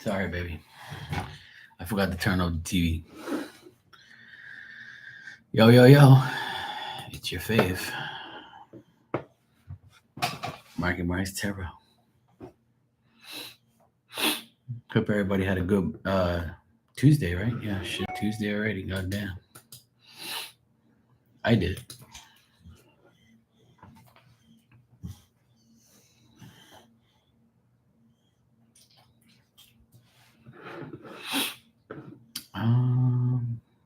Sorry, baby. I forgot to turn off the TV. Yo, yo, yo. It's your fave, Marky Mark's Terror. Hope everybody had a good Tuesday, right? Yeah, shit, Tuesday already. Goddamn. I did.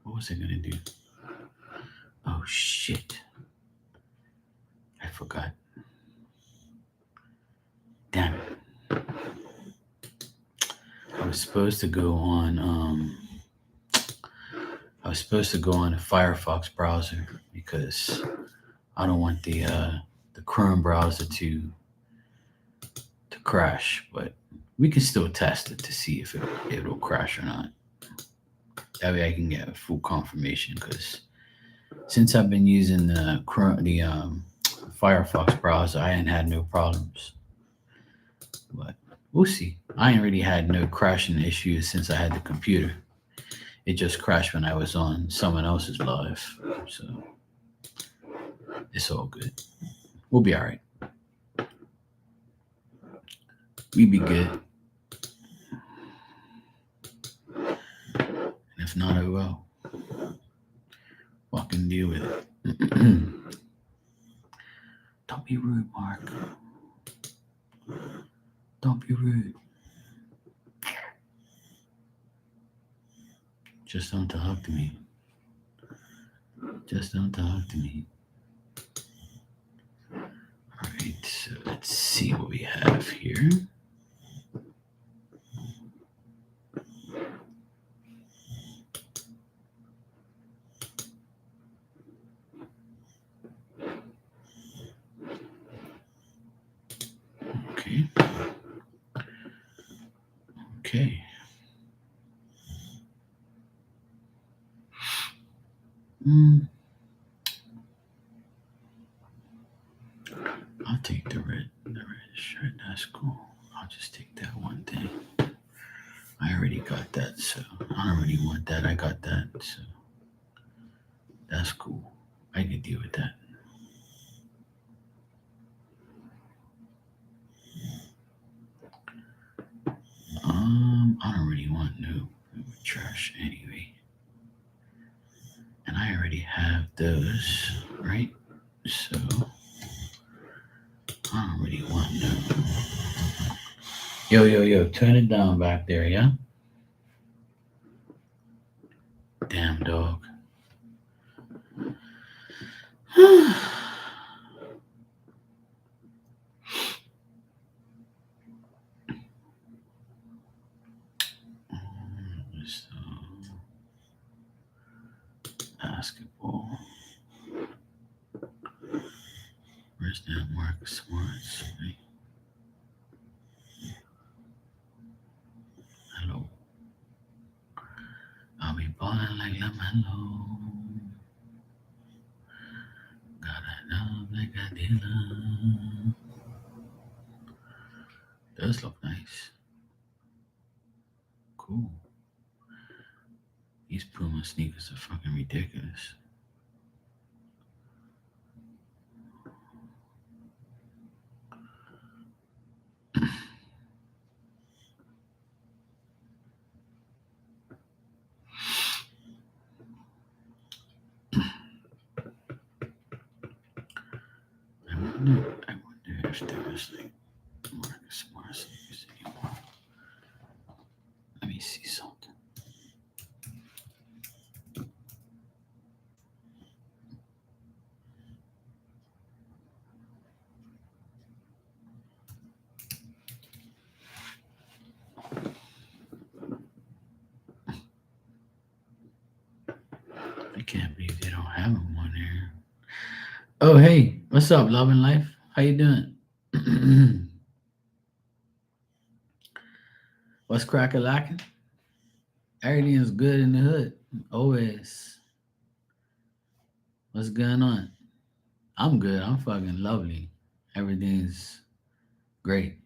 What was I gonna do? Oh shit. I forgot. Damn it. I was supposed to go on I was supposed to go on a Firefox browser because I don't want the Chrome browser to crash, but we can still test it to see if it'll crash or not. That way I can get full confirmation because since I've been using the Firefox browser, I ain't had no problems. But we'll see. I ain't really had no crashing issues since I had the computer. It just crashed when I was on someone else's live, so it's all good. We'll be all right. We be good. And if not, I will. Fucking deal with it. Don't be rude, Mark. Don't be rude. Just don't talk to me. Just don't talk to me. Alright, so let's see what we have here. Okay. Okay. I'll take the red shirt. That's cool. I'll just take that one thing. I already got that, so I don't really want that. I got that, so that's cool. I can deal with that. I don't really want no trash anyway. And I already have those, right? So I don't really want no. Yo, yo, yo, turn it down back there, yeah? Damn dog. Basketball. Where's that Marcus Smart? Hello. I'll be balling like LaMelo. Gotta love like a dealer. Does look nice. Cool. These Puma sneakers are fucking ridiculous. I wonder if there was like Marcus Smart sneakers anymore. Let me see something. I can't believe they don't have them on here. Oh, hey, what's up, Love and Life? How you doing? What's crack a lacking? Everything is good in the hood. Always. What's going on? I'm good. I'm fucking lovely. Everything's great.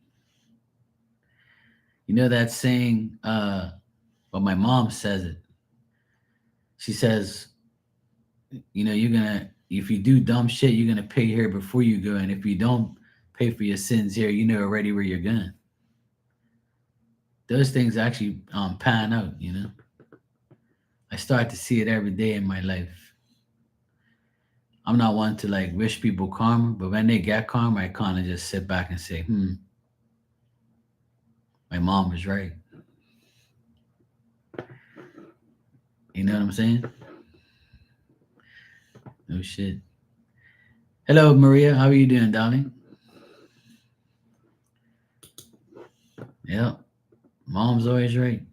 You know that saying, well, my mom says it. She says, you're gonna if you do dumb shit, you're gonna pay here before you go. And if you don't pay for your sins here, you know already where you're going. Those things actually pan out. I start to see it every day in my life. I'm not one to like wish people karma, but when they get karma, I kind of just sit back and say, my mom was right. You know what I'm saying? No shit. Hello, Maria. How are you doing, darling? Yeah, mom's always right.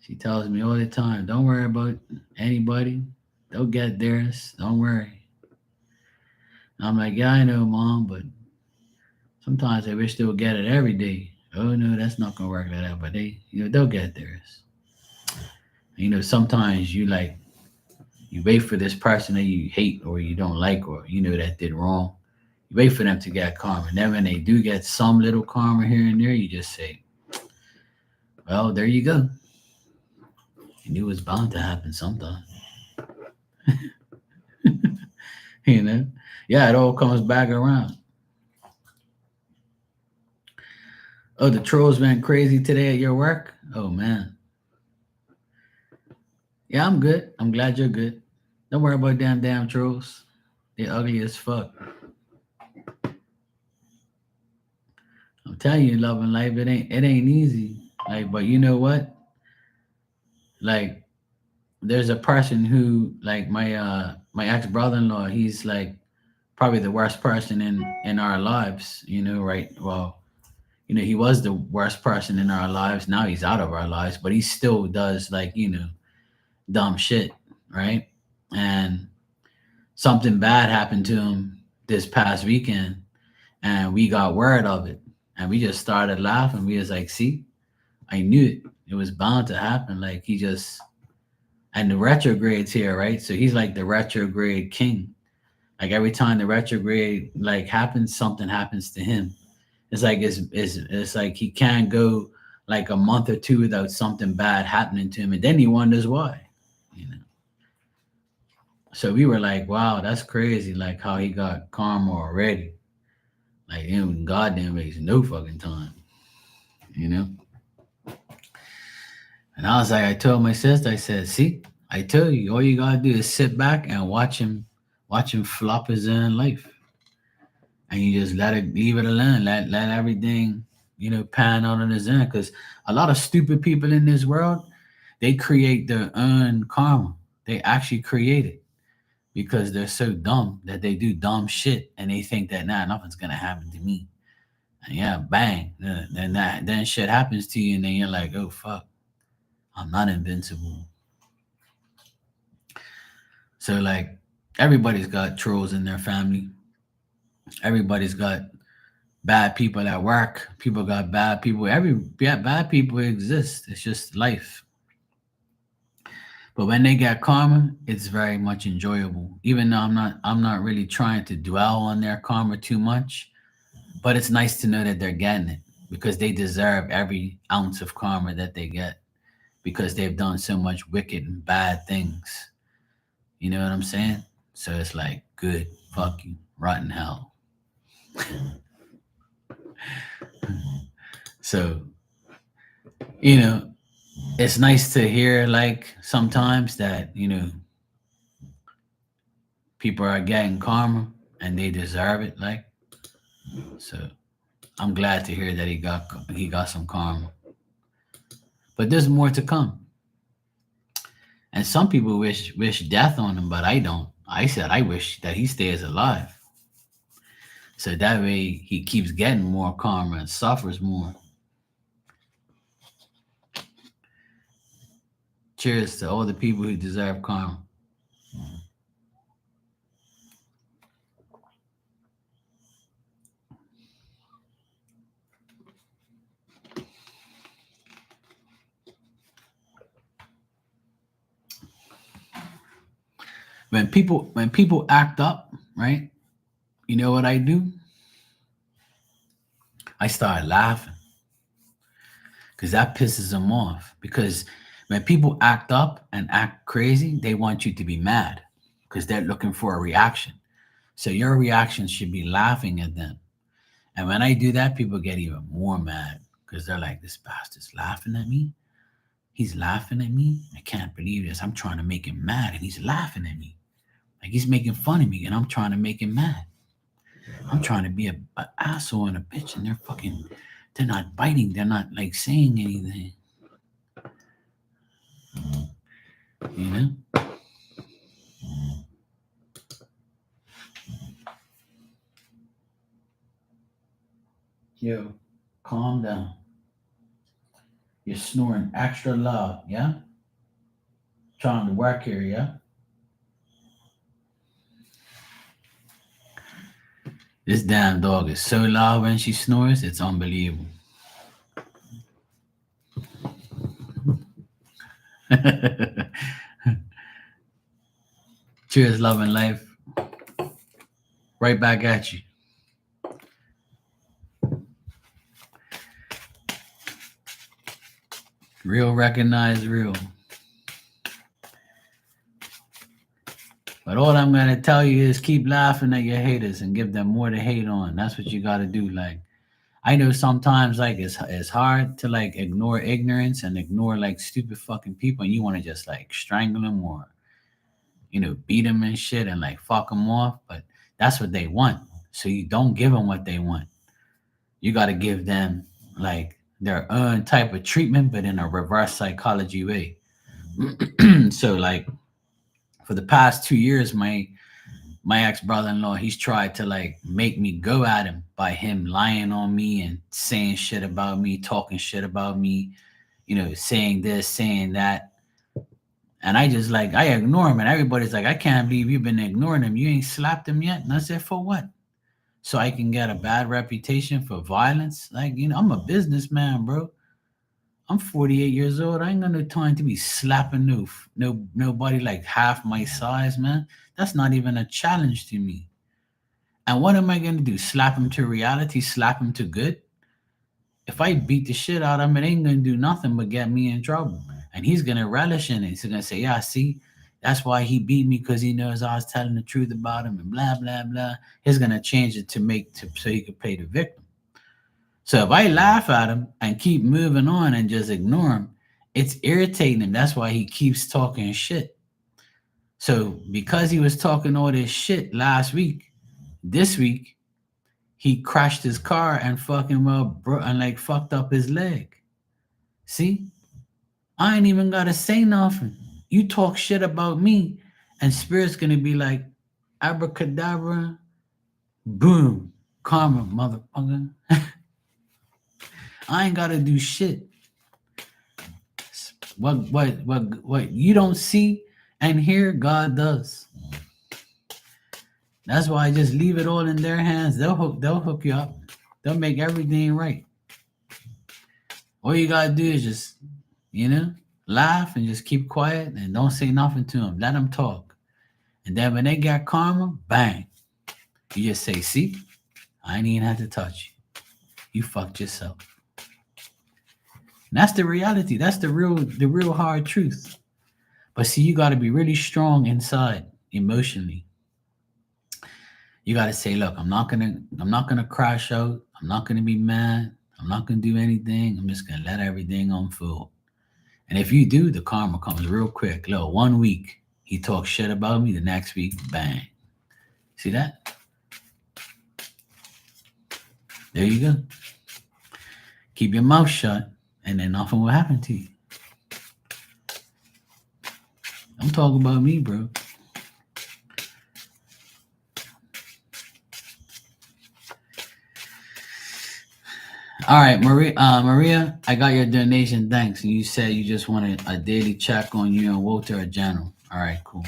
She tells me all the time, don't worry about anybody. They'll get theirs. Don't worry. And I'm like, yeah, I know, mom, but sometimes I wish they would get it every day. Oh no, that's not gonna work like that. But they'll get theirs. Sometimes you wait for this person that you hate or you don't like or that did wrong. You wait for them to get karma. And then when they do get some little karma here and there, you just say, well, there you go. You knew it was bound to happen sometime. you know? Yeah, it all comes back around. Oh, the trolls went crazy today at your work? Oh man. Yeah, I'm good. I'm glad you're good. Don't worry about damn trolls. They're ugly as fuck. I'm telling you, love and life, it ain't easy. Like, but you know what? Like, there's a person who, like, my ex brother in law. He's like probably the worst person in our lives. Right? Well, he was the worst person in our lives. Now he's out of our lives, but he still does like dumb shit, right? And something bad happened to him this past weekend, and we got word of it, and we just started laughing. We was like, see, I knew it. It was bound to happen. Like he just and the retrogrades here, right? So he's like the retrograde king. Like every time the retrograde like happens, something happens to him. It's like it's like he can't go like a month or two without something bad happening to him, and then he wonders why. You know. So we were like, wow, that's crazy. Like how he got karma already. Like him, goddamn makes no fucking time. You know. And I was like, I told my sister, I said, see, I tell you, all you gotta do is sit back and watch him flop his own life, and you just leave it alone, let everything, pan out on his own. Because a lot of stupid people in this world, they create their own karma. They actually create it because they're so dumb that they do dumb shit, and they think that nah, nothing's gonna happen to me. And yeah, bang, then shit happens to you, and then you're like, oh fuck, I'm not invincible. So like everybody's got trolls in their family. Everybody's got bad people at work. People got bad people. Bad people exist. It's just life. But when they get karma, it's very much enjoyable. Even though I'm not really trying to dwell on their karma too much, but it's nice to know that they're getting it because they deserve every ounce of karma that they get because they've done so much wicked and bad things. You know what I'm saying? So it's like, good, fuck you, rotten hell. So, you know, it's nice to hear like sometimes that, people are getting karma and they deserve it. Like, so I'm glad to hear that he got some karma. But there's more to come. And some people wish death on him, but I don't. I said I wish that he stays alive. So that way he keeps getting more karma and suffers more. Cheers to all the people who deserve karma. When people act up, right? You know what I do? I start laughing. because that pisses them off. Because when people act up and act crazy, they want you to be mad because they're looking for a reaction. So your reaction should be laughing at them. And when I do that, people get even more mad because they're like, this bastard's laughing at me. He's laughing at me. I can't believe this. I'm trying to make him mad and he's laughing at me. Like he's making fun of me and I'm trying to make him mad. I'm trying to be a asshole and a bitch and they're not biting. They're not like saying anything. You know? Yo, calm down. You're snoring extra loud, yeah? Trying to work here, yeah? This damn dog is so loud when she snores, it's unbelievable. Cheers, love and life. Right back at you. Real recognize real. But all I'm gonna tell you is keep laughing at your haters and give them more to hate on. That's what you gotta do. Like I know sometimes like it's hard to like ignore ignorance and ignore like stupid fucking people, and you want to just like strangle them or beat them and shit and like fuck them off. But that's what they want. So you don't give them what they want. You got to give them like their own type of treatment, but in a reverse psychology way. So like for the past 2 years, my ex brother in law, he's tried to like make me go at him by him lying on me and saying shit about me, talking shit about me, saying this, saying that. And I just like, I ignore him. And everybody's like, I can't believe you've been ignoring him. You ain't slapped him yet. And I said, for what? So I can get a bad reputation for violence? Like, I'm a businessman, bro. I'm 48 years old. I ain't got no time to be slapping nobody like half my size, man. That's not even a challenge to me. And what am I gonna do? Slap him to reality? Slap him to good? If I beat the shit out of him, it ain't gonna do nothing but get me in trouble. And he's gonna relish in it. He's gonna say, "Yeah, see, that's why he beat me because he knows I was telling the truth about him," and blah blah blah. He's gonna change it so he could pay the victim. So if I laugh at him and keep moving on and just ignore him, it's irritating him. That's why he keeps talking shit. So because he was talking all this shit last week, this week he crashed his car and fucking and like fucked up his leg. See, I ain't even gotta say nothing. You talk shit about me, and spirit's gonna be like abracadabra, boom, karma, motherfucker. I ain't gotta do shit. What you don't see and hear, God does. That's why I just leave it all in their hands. They'll hook you up. They'll make everything right. All you gotta do is just, laugh and just keep quiet and don't say nothing to them. Let them talk. And then when they get karma, bang. You just say, see, I ain't even have to touch you. You fucked yourself. And that's the reality. That's the real hard truth. But see, you gotta be really strong inside emotionally. You gotta say, look, I'm not gonna crash out. I'm not gonna be mad. I'm not gonna do anything. I'm just gonna let everything unfold. And if you do, the karma comes real quick. Look, 1 week he talks shit about me. The next week, bang. See that? There you go. Keep your mouth shut, and then nothing will happen to you. Don't talk about me, bro. All right, Maria, I got your donation. Thanks. And you said you just wanted a daily check on you and Walter a general. All right, cool.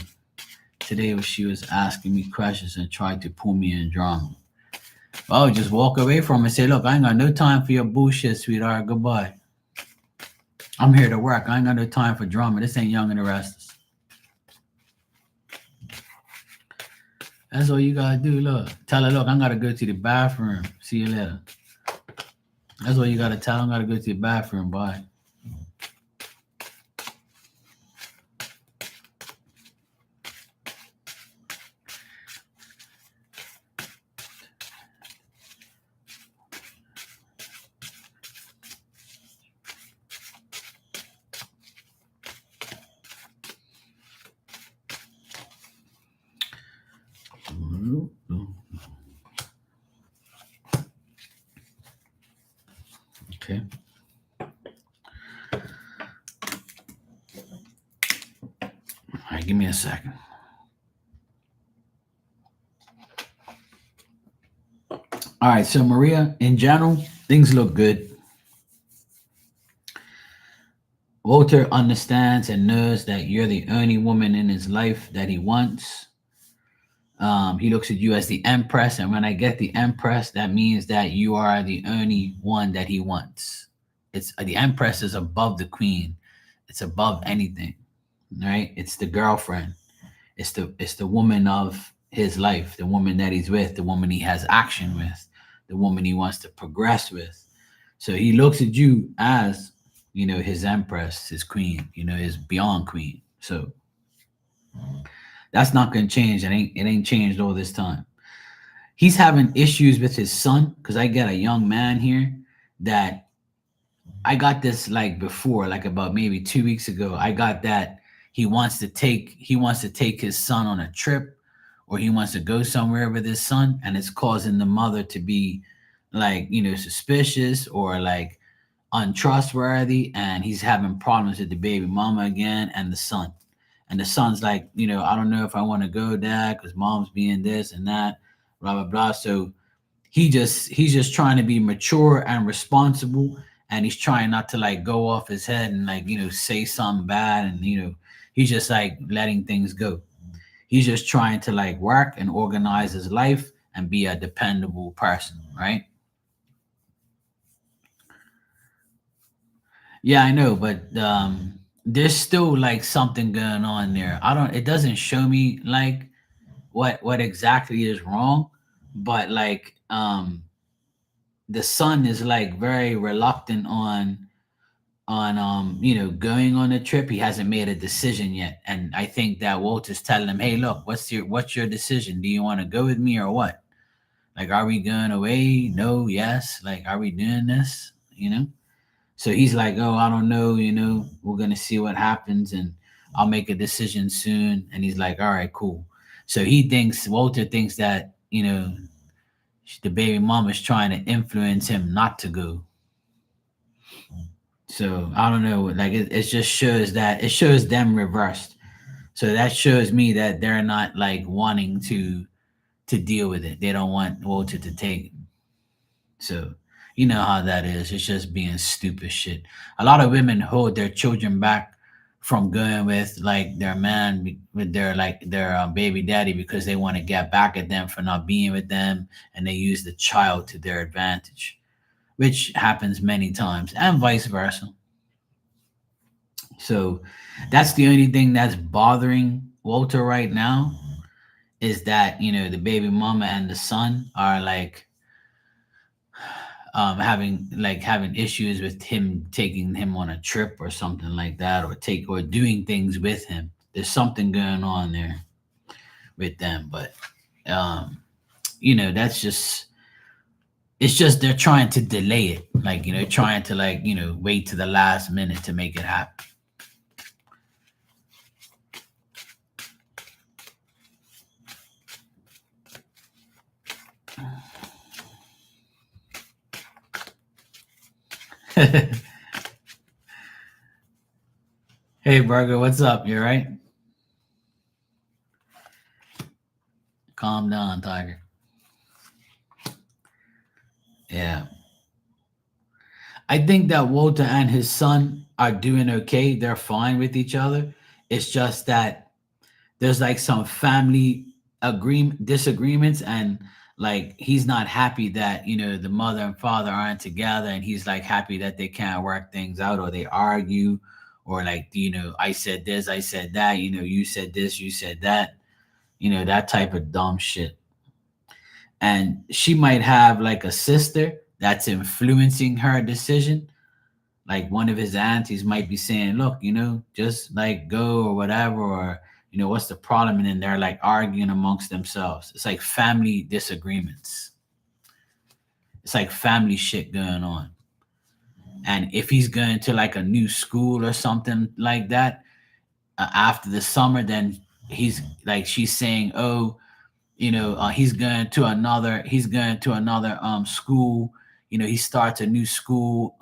Today she was asking me questions and tried to pull me in drama. Well, just walk away from it and say, look, I ain't got no time for your bullshit, sweetheart. Goodbye. I'm here to work. I ain't got no time for drama. This ain't Young and the Restless. That's all you gotta do. Look, tell her, look, I gotta go to the bathroom. See you later. That's what you gotta tell him. Gotta go to the bathroom. Bye. Okay. All right. Give me a second. All right. So Maria, in general, things look good. Walter understands and knows that you're the only woman in his life that he wants. He looks at you as the Empress, and when I get the Empress, that means that you are the only one that he wants. It's the Empress is above the Queen. It's above anything, right? It's the girlfriend. It's the woman of his life, the woman that he's with, the woman he has action with, the woman he wants to progress with. So he looks at you as, his Empress, his Queen, his beyond Queen. So that's not gonna change. It ain't changed all this time. He's having issues with his son because I get a young man here that I got this like before, like about maybe 2 weeks ago. I got that he wants to take his son on a trip, or he wants to go somewhere with his son, and it's causing the mother to be like, suspicious or like untrustworthy, and he's having problems with the baby mama again and the son. And the son's like, I don't know if I want to go, dad, because mom's being this and that, blah blah blah. So he's just trying to be mature and responsible, and he's trying not to like go off his head and like, say something bad, and he's just like letting things go. He's just trying to like work and organize his life and be a dependable person, right? Yeah, I know, but there's still like something going on there. I don't. It doesn't show me like what exactly is wrong, but like the son is like very reluctant on going on a trip. He hasn't made a decision yet, and I think that Walter's telling him, "Hey, look, what's your decision? Do you want to go with me or what? Like, are we going away? No, yes. Like, are we doing this? So he's like, oh, I don't know, we're gonna see what happens, and I'll make a decision soon. And he's like, all right, cool. So Walter thinks that, the baby mom is trying to influence him not to go. So I don't know, like it just shows that it shows them reversed. So that shows me that they're not like wanting to deal with it. They don't want Walter to take it. So you know how that is. It's just being stupid shit. A lot of women hold their children back from going with like their man, with their baby daddy, because they want to get back at them for not being with them, and they use the child to their advantage, which happens many times, and vice versa. So that's the only thing that's bothering Walter right now, is that the baby mama and the son are like having issues with him taking him on a trip or something like that, or doing things with him. There's something going on there with them, but um that's just it's just they're trying to delay it, like trying to like wait to the last minute to make it happen. Hey Burger, what's up? You all right? Calm down, Tiger. Yeah, I think that Walter and his son are doing okay. They're fine with each other. It's just that there's like some family agreement disagreements, and like he's not happy that the mother and father aren't together, and he's like happy that they can't work things out, or they argue, or like I said this, I said that, you said this, you said that, that type of dumb shit. And she might have like a sister that's influencing her decision. Like one of his aunties might be saying, look, just like go or whatever, or, what's the problem? And then they're like arguing amongst themselves. It's like family disagreements. It's like family shit going on. And if he's going to like a new school or something like that after the summer, then she's saying, oh, he's going to another school. He starts a new school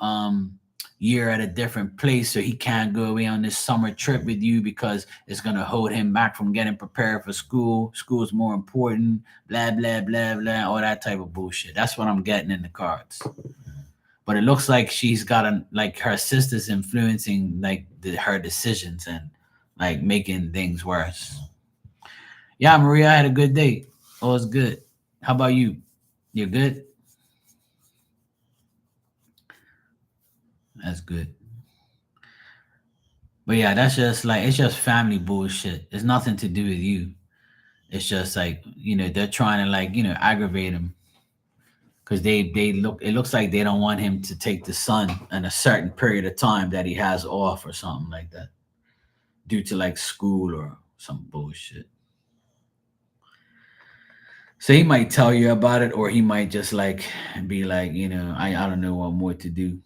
year at a different place, so he can't go away on this summer trip with you because it's going to hold him back from getting prepared for school's more important, blah blah blah blah, all that type of bullshit. That's what I'm getting in the cards. But it looks like she's got like her sister's influencing like her decisions and like making things worse. Yeah, Maria, I had a good day. All is good. How about you? You're good? That's good. But yeah, that's just like it's just family bullshit. It's nothing to do with you. It's just like, they're trying to like, aggravate him because they look it looks like they don't want him to take the son in a certain period of time that he has off or something like that due to like school or some bullshit. So he might tell you about it, or he might just like be like, I don't know what more to do.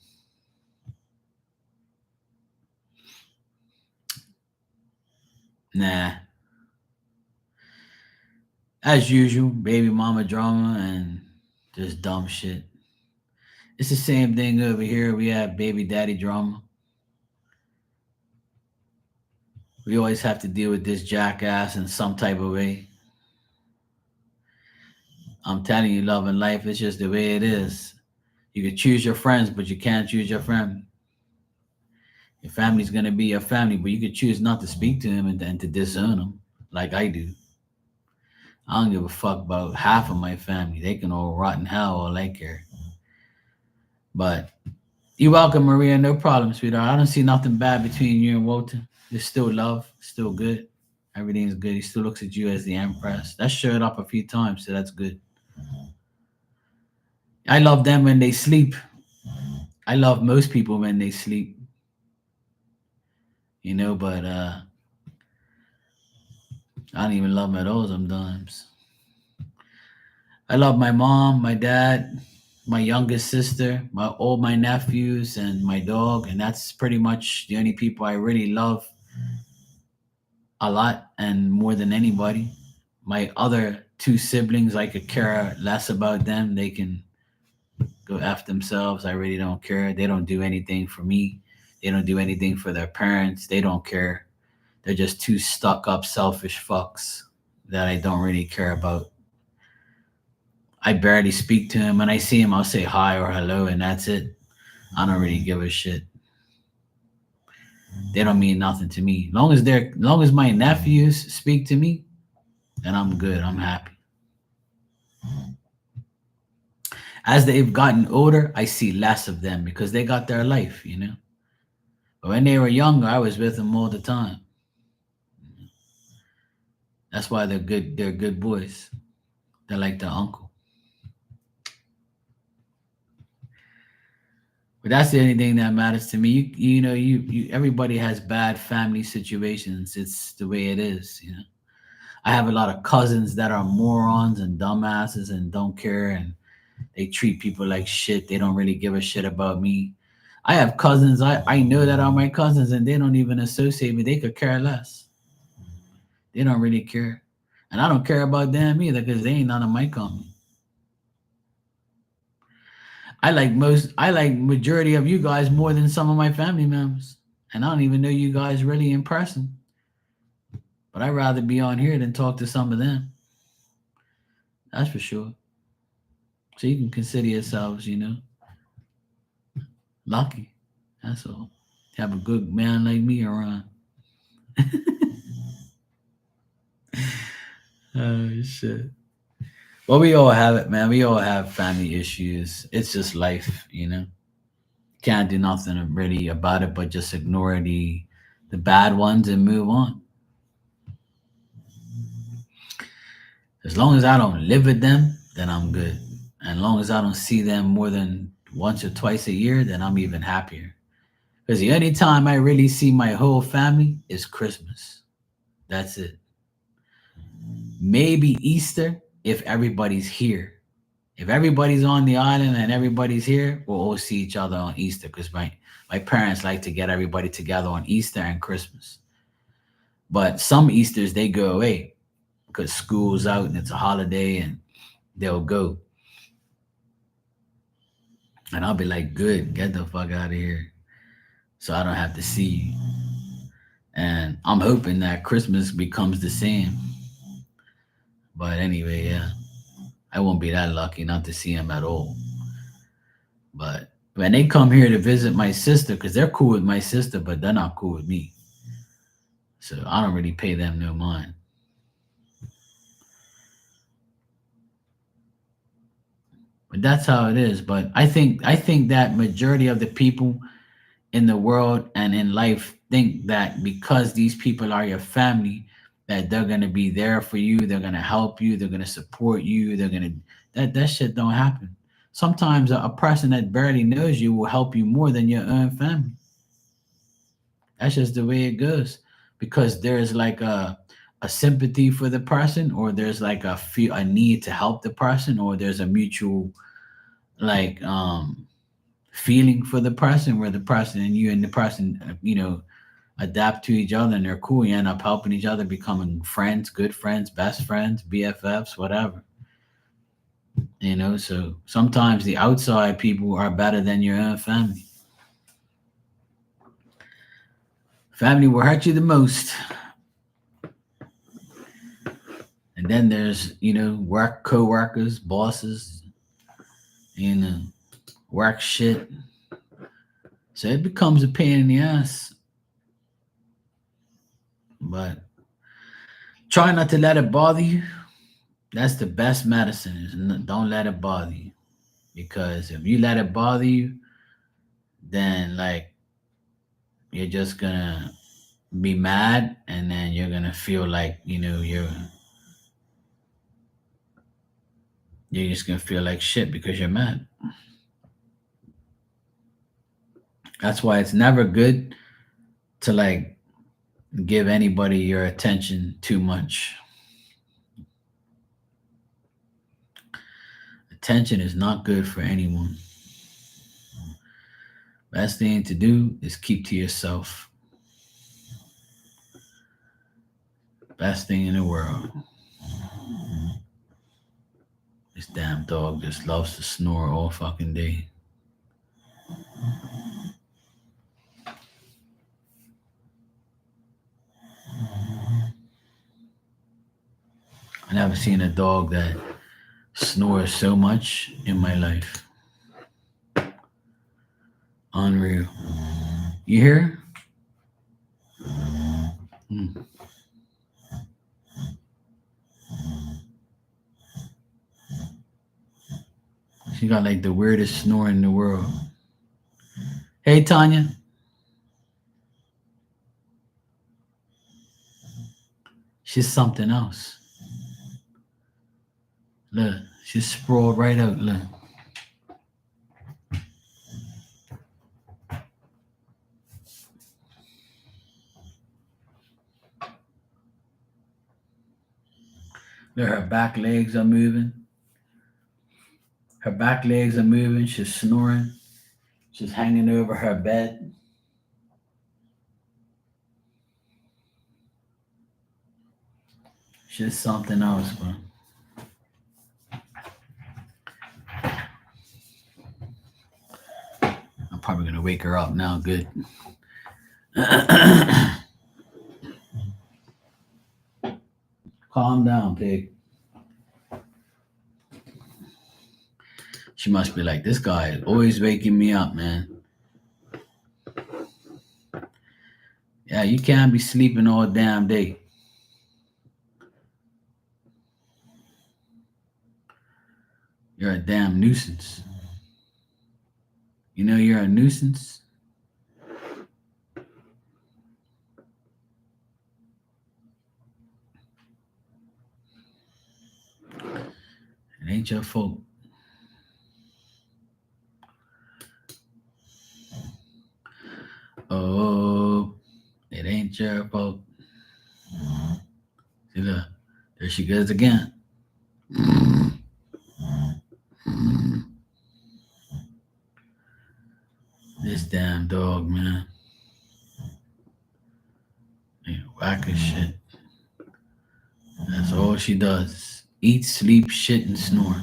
Nah, as usual, baby mama drama and just dumb shit. It's the same thing over here. We have baby daddy drama. We always have to deal with this jackass in some type of way. I'm telling you, love and life, it's just the way it is. You can choose your friends, but you can't choose your family. Your family's gonna be your family, but you could choose not to speak to him and to disown him, like I do. I don't give a fuck about half of my family. They can all rot in hell all I care. But you're welcome, Maria. No problem, sweetheart. I don't see nothing bad between you and Walter. There's still love, still good. Everything's good. He still looks at you as the empress. That showed up a few times, so that's good. I love them when they sleep. I love most people when they sleep. But I don't even love them at all sometimes. I love my mom, my dad, my youngest sister, all my nephews, and my dog, and that's pretty much the only people I really love a lot and more than anybody. My other two siblings, I could care less about them. They can go F themselves. I really don't care. They don't do anything for me. They don't do anything for their parents. They don't care. They're just two stuck up, selfish fucks that I don't really care about. I barely speak to him. When I see him, I'll say hi or hello, and that's it. I don't really give a shit. They don't mean nothing to me. Long as my nephews speak to me, then I'm good. I'm happy. As they've gotten older, I see less of them because they got their life. But when they were younger, I was with them all the time. That's why they're good. They're good boys. They're like their uncle. But that's the only thing that matters to me. Everybody has bad family situations. It's the way it is. I have a lot of cousins that are morons and dumbasses and don't care, and they treat people like shit. They don't really give a shit about me. I have cousins. I know that are my cousins, and they don't even associate me. They could care less. They don't really care, and I don't care about them either because they ain't none of my company. I like majority of you guys more than some of my family members, and I don't even know you guys really in person. But I'd rather be on here than talk to some of them. That's for sure. So you can consider yourselves, lucky. That's all. Have a good man like me around. Oh shit. Well, we all have it, man. We all have family issues. It's just life. Can't do nothing really about it, but just ignore the bad ones and move on. As long as I don't live with them, then I'm good. And as long as I don't see them more than once or twice a year, then I'm even happier. Because the only time I really see my whole family is Christmas. That's it. Maybe Easter if everybody's here. If everybody's on the island and everybody's here, we'll all see each other on Easter because my parents like to get everybody together on Easter and Christmas. But some Easters they go away because school's out and it's a holiday and they'll go. And I'll be like, good, get the fuck out of here. So I don't have to see you. And I'm hoping that Christmas becomes the same. But anyway, yeah, I won't be that lucky not to see him at all. But when they come here to visit my sister, because they're cool with my sister, but they're not cool with me. So I don't really pay them no mind. But that's how it is. But I think that majority of the people in the world and in life think that because these people are your family, that they're gonna be there for you, they're gonna help you, they're gonna support you, they're gonna that shit don't happen. Sometimes a person that barely knows you will help you more than your own family. That's just the way it goes. Because there's like a sympathy for the person, or there's like a need to help the person, or there's a mutual like feeling for the person where the person and you and the person adapt to each other and they're cool. You end up helping each other, becoming friends, good friends, best friends, BFFs, whatever. So sometimes the outside people are better than your own family. Family will hurt you the most. And then there's, work co-workers, bosses, you know, work shit. So it becomes a pain in the ass. But try not to let it bother you. That's the best medicine. Don't let it bother you. Because if you let it bother you, then like you're just gonna be mad, and then you're gonna feel like you're just gonna feel like shit because you're mad. That's why it's never good to like give anybody your attention too much. Attention is not good for anyone. Best thing to do is keep to yourself. Best thing in the world. This damn dog just loves to snore all fucking day. I never seen a dog that snores so much in my life. Unreal. You hear? Hmm. She got like the weirdest snore in the world. Hey Tanya, she's something else. Look, she's sprawled right out. Look, look, her back legs are moving. Her back legs are moving. She's snoring. She's hanging over her bed. She's something else, bro. I'm probably gonna wake her up now. Good. Calm down, pig. She must be like, this guy is always waking me up, man. Yeah, you can't be sleeping all damn day. You're a damn nuisance. You know you're a nuisance? It ain't your fault. Ain't your fault. See, look, there she goes again. This damn dog, man. Whack as shit. That's all she does. Eat, sleep, shit, and snore.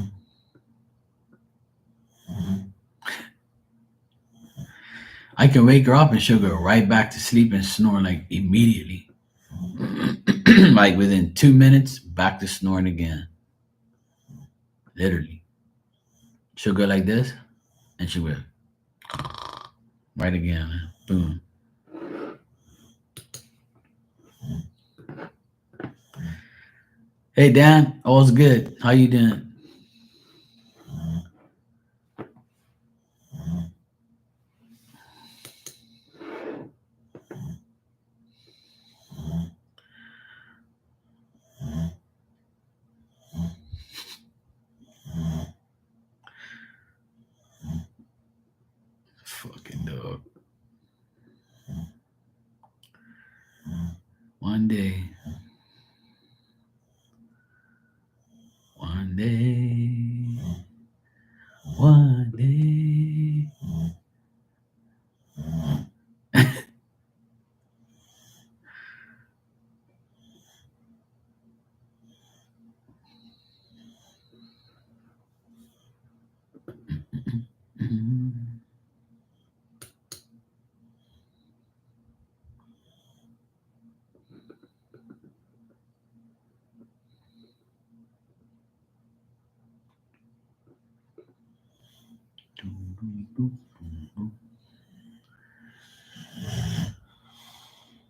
I can wake her up and she'll go right back to sleep and snore like immediately. Like within 2 minutes, back to snoring again. Literally. She'll go like this and she'll go right again. Man. Boom. Hey Dan, all's good. How you doing? Fucking dog. One day. One day. One day.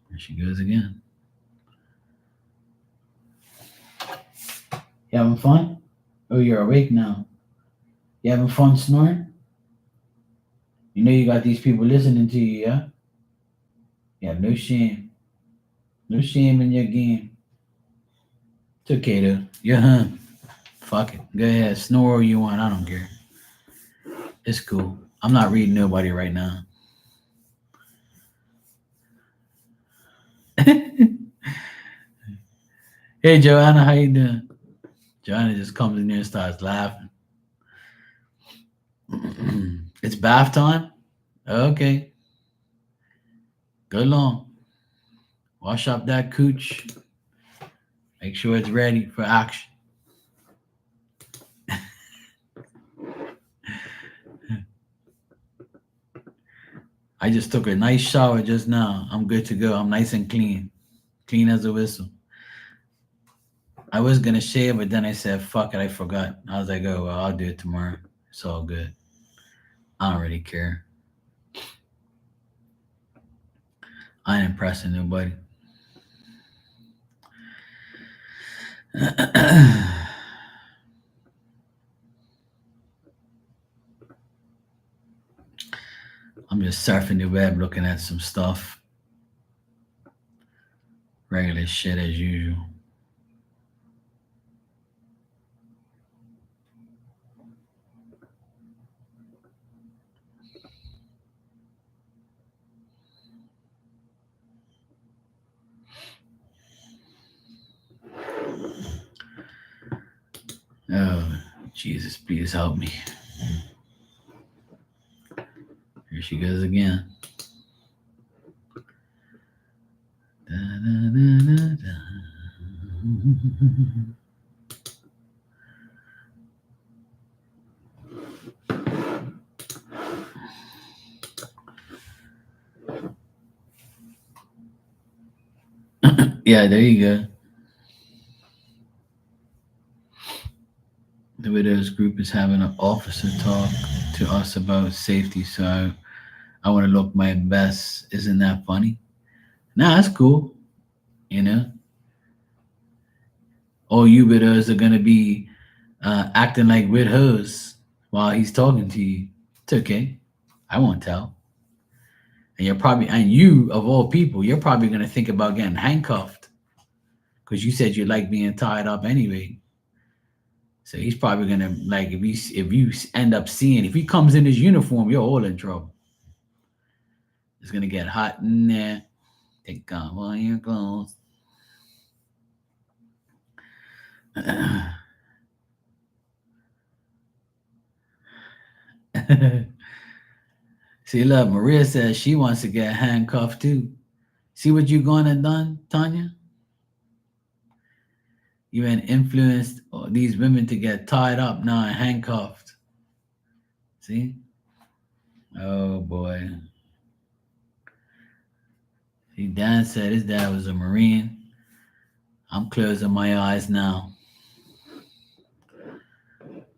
There she goes again. You having fun? Oh, you're awake now. You having fun snoring? You know you got these people listening to you, yeah? You have no shame. No shame in your game. It's okay though. You're home. Fuck it. Go ahead. Snore all you want. I don't care. It's cool. I'm not reading nobody right now. Hey Joanna, how you doing? Joanna just comes in there and starts laughing. It's bath time? Okay. Go long. Wash up that cooch. Make sure it's ready for action. I just took a nice shower just now. I'm good to go. I'm nice and clean. Clean as a whistle. I was gonna shave, but then I said, fuck it, I forgot. I was like, oh well, I'll do it tomorrow. It's all good. I don't really care. I ain't impressing nobody. I'm just surfing the web looking at some stuff. Regular shit as usual. Oh, Jesus, please help me. Here she goes again. Da, da, da, da, da. Yeah, there you go. The widows group is having an officer talk to us about safety, so I want to look my best. Isn't that funny? Nah, that's cool. You know, all you widows are gonna be acting like widows while he's talking to you. It's okay. I won't tell. And you're probably, and you of all people, you're probably gonna think about getting handcuffed because you said you like being tied up anyway. So he's probably gonna like if you end up seeing if he comes in his uniform, you're all in trouble. It's gonna get hot in there. Take off all your clothes. See, look, Maria says she wants to get handcuffed too. See what you gonna done, Tanya? You had influenced these women to get tied up now and handcuffed. See? Oh boy. See, Dan said his dad was a Marine. I'm closing my eyes now.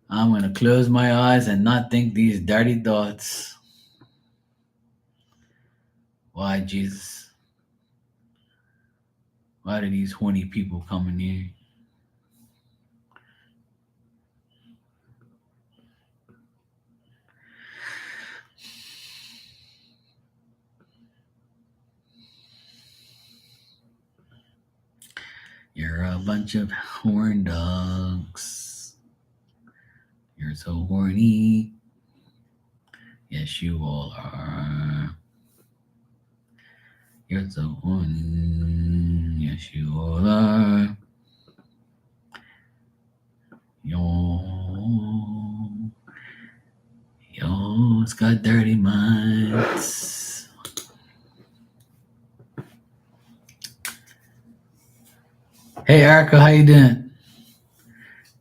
I'm gonna close my eyes and not think these dirty thoughts. Why, Jesus? Why do these horny people come in here? You're a bunch of horn dogs. You're so horny. Yes, you all are. You're so horny. Yes, you all are. Yo, it's got dirty minds. Hey, Erica, how you doing?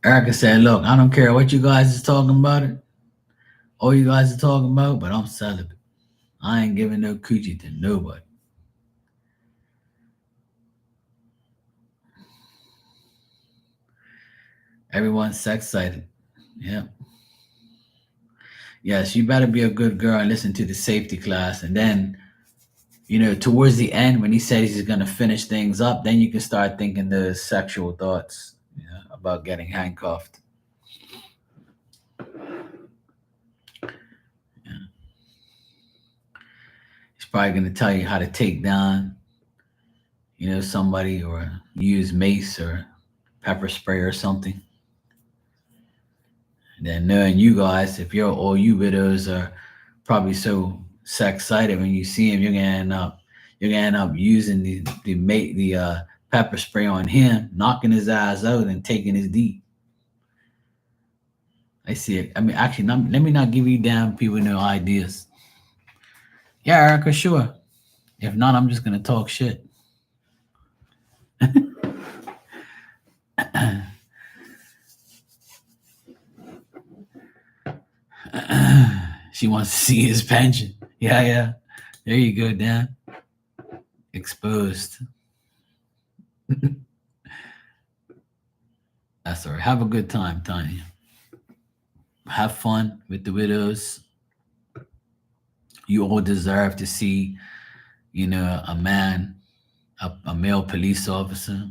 Erica said, look, I don't care what you guys is talking about it. All you guys are talking about, but I'm celibate. I ain't giving no coochie to nobody. Everyone's sex excited. Yep. Yes, you better be a good girl and listen to the safety class. And then, towards the end, when he says he's going to finish things up, then you can start thinking the sexual thoughts about getting handcuffed. Yeah. He's probably going to tell you how to take down, somebody, or use mace or pepper spray or something. And then knowing you guys, if all you widows are probably so sex excited when you see him, you're gonna end up using the pepper spray on him, knocking his ass out and taking his D. I see it. I mean, actually, let me not give you damn people no ideas. Yeah, Erica, sure. If not, I'm just gonna talk shit. She wants to see his pension. Yeah. There you go, Dan. Exposed. That's all right. Have a good time, Tanya. Have fun with the widows. You all deserve to see, a man, a male police officer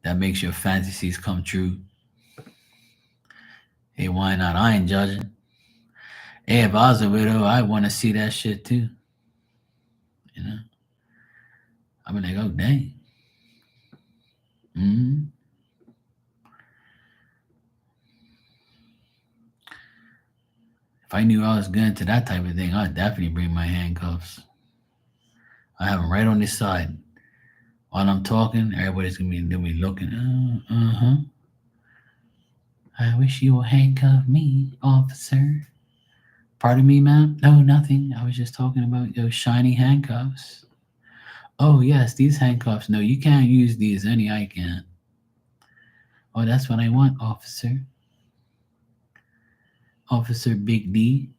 that makes your fantasies come true. Hey, why not? I ain't judging. Hey, if I was a widow, I want to see that shit too. I'd be like, oh, dang. Mm-hmm. If I knew I was good into that type of thing, I'd definitely bring my handcuffs. I have them right on this side. While I'm talking, everybody's gonna be looking. I wish you would handcuff me, officer. Pardon me, ma'am? No, nothing. I was just talking about those shiny handcuffs. Oh, yes, these handcuffs. No, you can't use these. Only I can. Oh, that's what I want, officer. Officer Big D.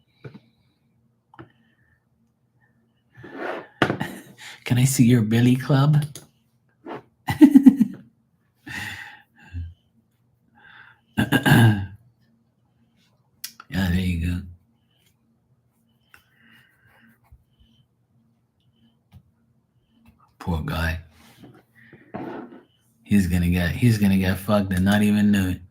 Can I see your billy club? Yeah, there you go. Poor guy. He's gonna get fucked and not even know it.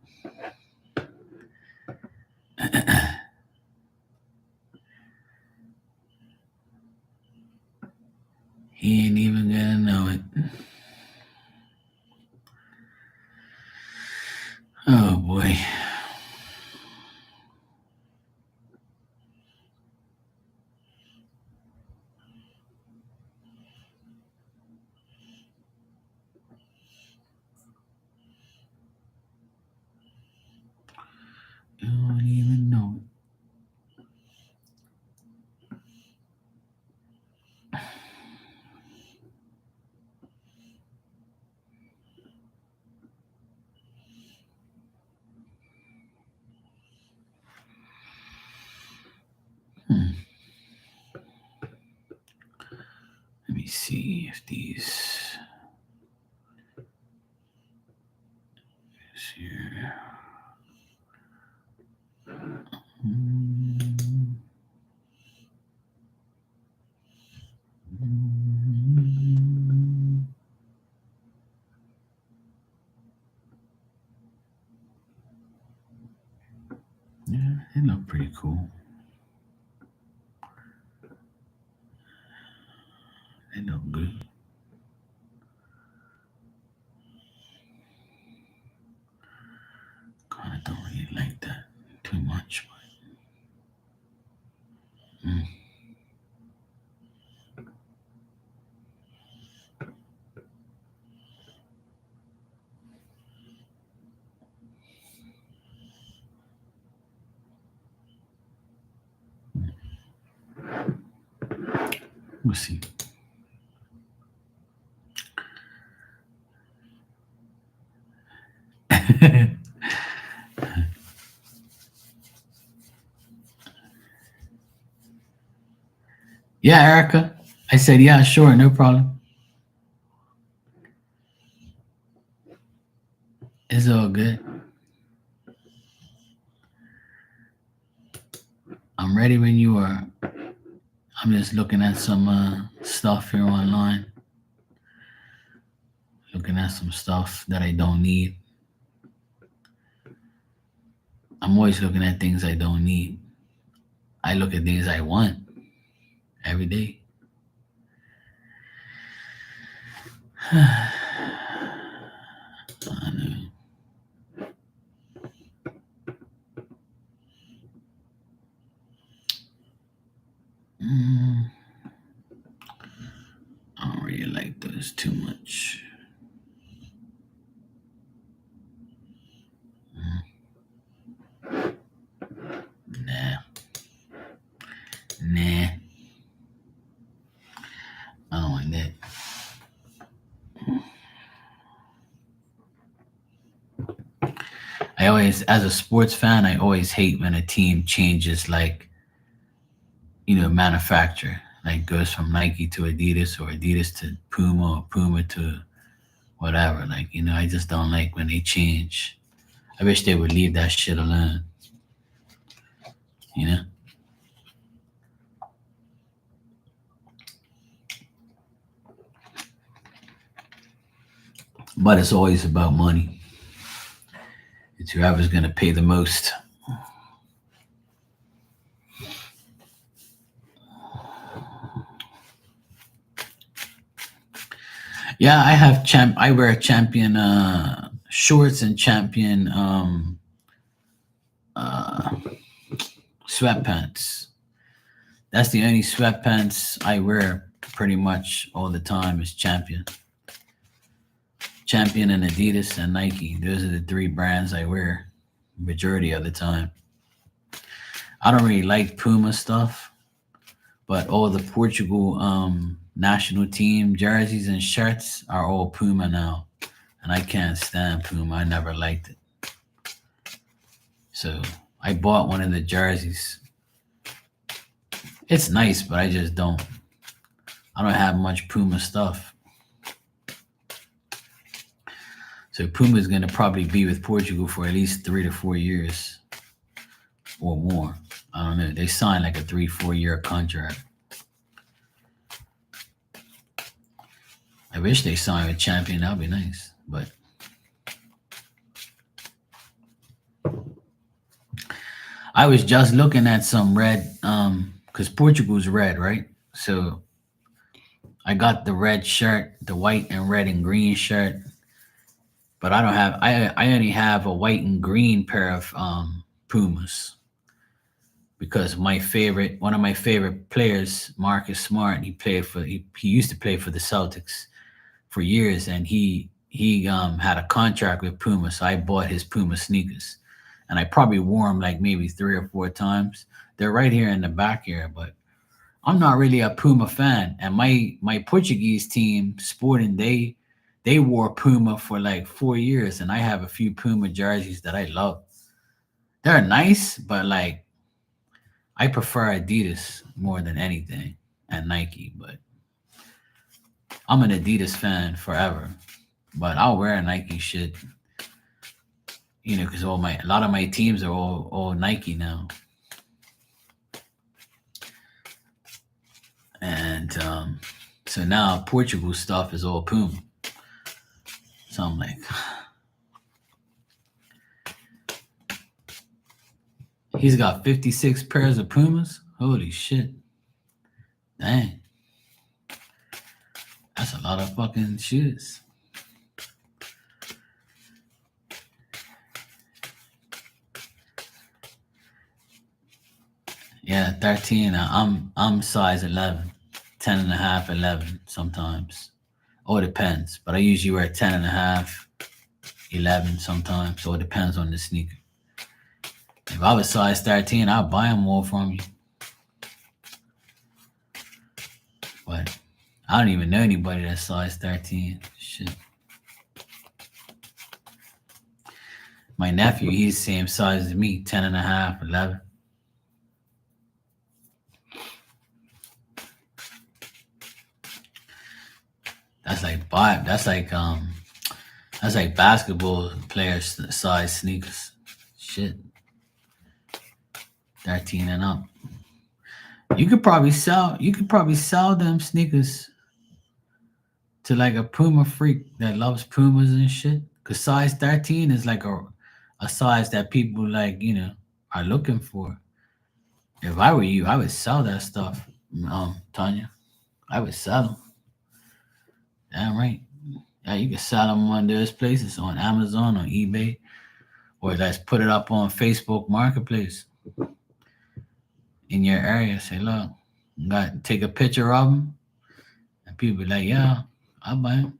He ain't even gonna know it. Oh boy. You don't even know it. Let me see if these is here. Mm, mm, Yeah, they look pretty cool. They look good. Kind of don't really like that too much, but we'll see. Yeah, Erica. I said, yeah, sure, no problem. It's all good. I'm ready when you are. I'm just looking at some stuff here online. Looking at some stuff that I don't need. I'm always looking at things I don't need. I look at things I want every day. I know. Mm, I don't really like those too much. Nah, nah, I don't like that. I always, as a sports fan, I always hate when a team changes, like, manufacturer, like goes from Nike to Adidas or Adidas to Puma or Puma to whatever. Like, I just don't like when they change. I wish they would leave that shit alone, you know? But it's always about money. It's whoever's going to pay the most. Yeah, I wear champion shorts and champion uh sweatpants. That's the only sweatpants I wear pretty much all the time is champion. Champion and Adidas and Nike. Those are the three brands I wear majority of the time. I don't really like Puma stuff, but all the Portugal national team jerseys and shirts are all Puma now. And I can't stand Puma. I never liked it. So I bought one of the jerseys. It's nice, but I don't have much Puma stuff. So Puma is going to probably be with Portugal for at least 3 to 4 years or more. I don't know. They signed like a 3, 4 year contract. I wish they signed with Champion. That would be nice. But I was just looking at some red, because Portugal's red, right? So I got the red shirt, the white and red and green shirt, but I don't have. I only have a white and green pair of Pumas because one of my favorite players, Marcus Smart, he used to play for the Celtics for years, and he had a contract with Puma, so I bought his Puma sneakers, and I probably wore them like maybe 3 or 4 times. They're right here in the back here, but I'm not really a Puma fan. And my Portuguese team, Sporting, they wore Puma for like 4 years, and I have a few Puma jerseys that I love. They're nice, but like I prefer Adidas more than anything and Nike. But I'm an Adidas fan forever. But I'll wear Nike shit, because a lot of my teams are all Nike now, and so now Portugal stuff is all Puma. So I'm like, he's got 56 pairs of Pumas. Holy shit, dang, that's a lot of fucking shoes. Yeah, 13. I'm size 11, 10 and a half, 11 sometimes. Oh, it depends. But I usually wear 10 and a half, 11 sometimes. So it depends on the sneaker. If I was size 13, I'd buy them all from you. But I don't even know anybody that's size 13. Shit. My nephew, he's the same size as me, 10 and a half, 11. That's like that's like basketball players size sneakers. Shit. 13 and up. You could probably sell them sneakers to like a Puma freak that loves Pumas and shit. Cause size 13 is like a size that people like, are looking for. If I were you, I would sell that stuff. Tanya. I would sell them. Damn right. Yeah, you can sell them on those places on Amazon, on eBay, or let's put it up on Facebook Marketplace in your area. Say, look, got take a picture of them, and people be like, yeah, I'll buy them.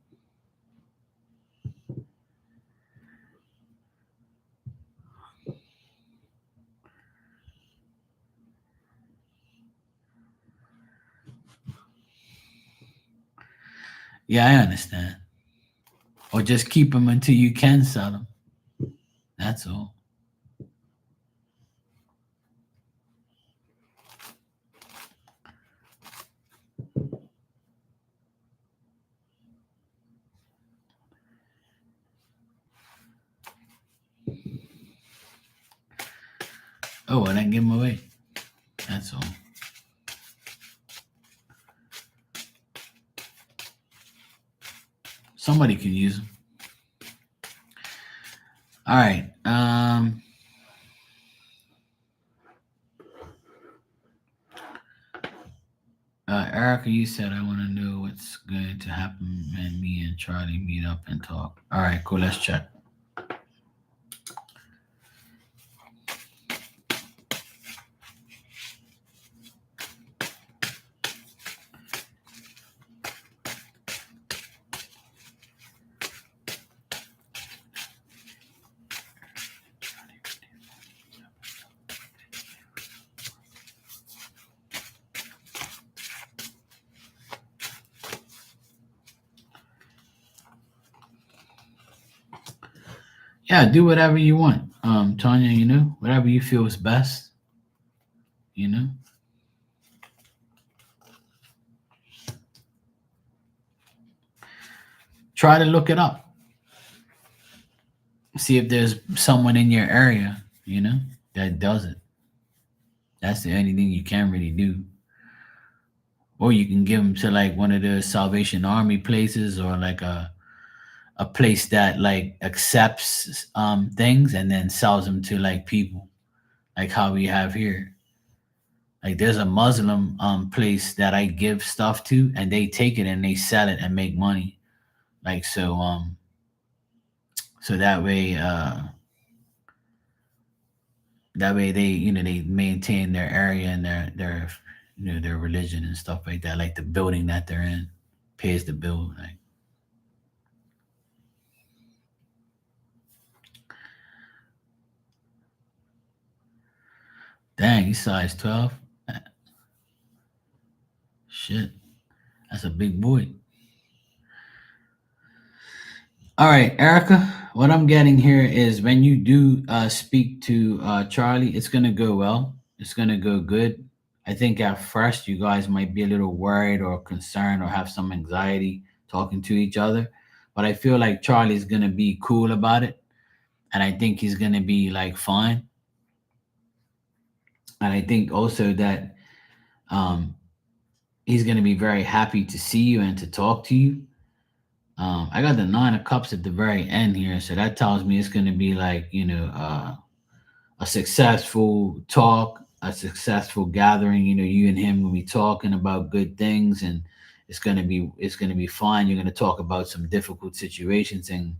Yeah, I understand. Or just keep them until you can sell them. That's all. Oh, I didn't give them away. That's all. Somebody can use them. All right. Erica, you said I want to know what's going to happen when me and Charlie meet up and talk. All right, cool. Let's check. Yeah, do whatever you want, Tanya. Whatever you feel is best. You know, try to look it up. See if there's someone in your area. That does it. That's the only thing you can really do. Or you can give them to like one of the Salvation Army places, or like a place that like accepts things and then sells them to like people, like how we have here. Like there's a Muslim place that I give stuff to, and they take it and they sell it and make money. Like so that way they maintain their area and their religion and stuff like that. Like the building that they're in pays the bill. Like, Dang, he's size 12. Shit, that's a big boy. All right, Erica, what I'm getting here is when you do speak to Charlie, it's going to go well. It's going to go good. I think at first you guys might be a little worried or concerned or have some anxiety talking to each other. But I feel like Charlie's going to be cool about it. And I think he's going to be like fine. And I think also that um, he's going to be very happy to see you and to talk to you. I got the nine of cups at the very end here, so that tells me it's going to be like a successful talk, a successful gathering. You and him will be talking about good things, and it's gonna be fun. You're gonna talk about some difficult situations and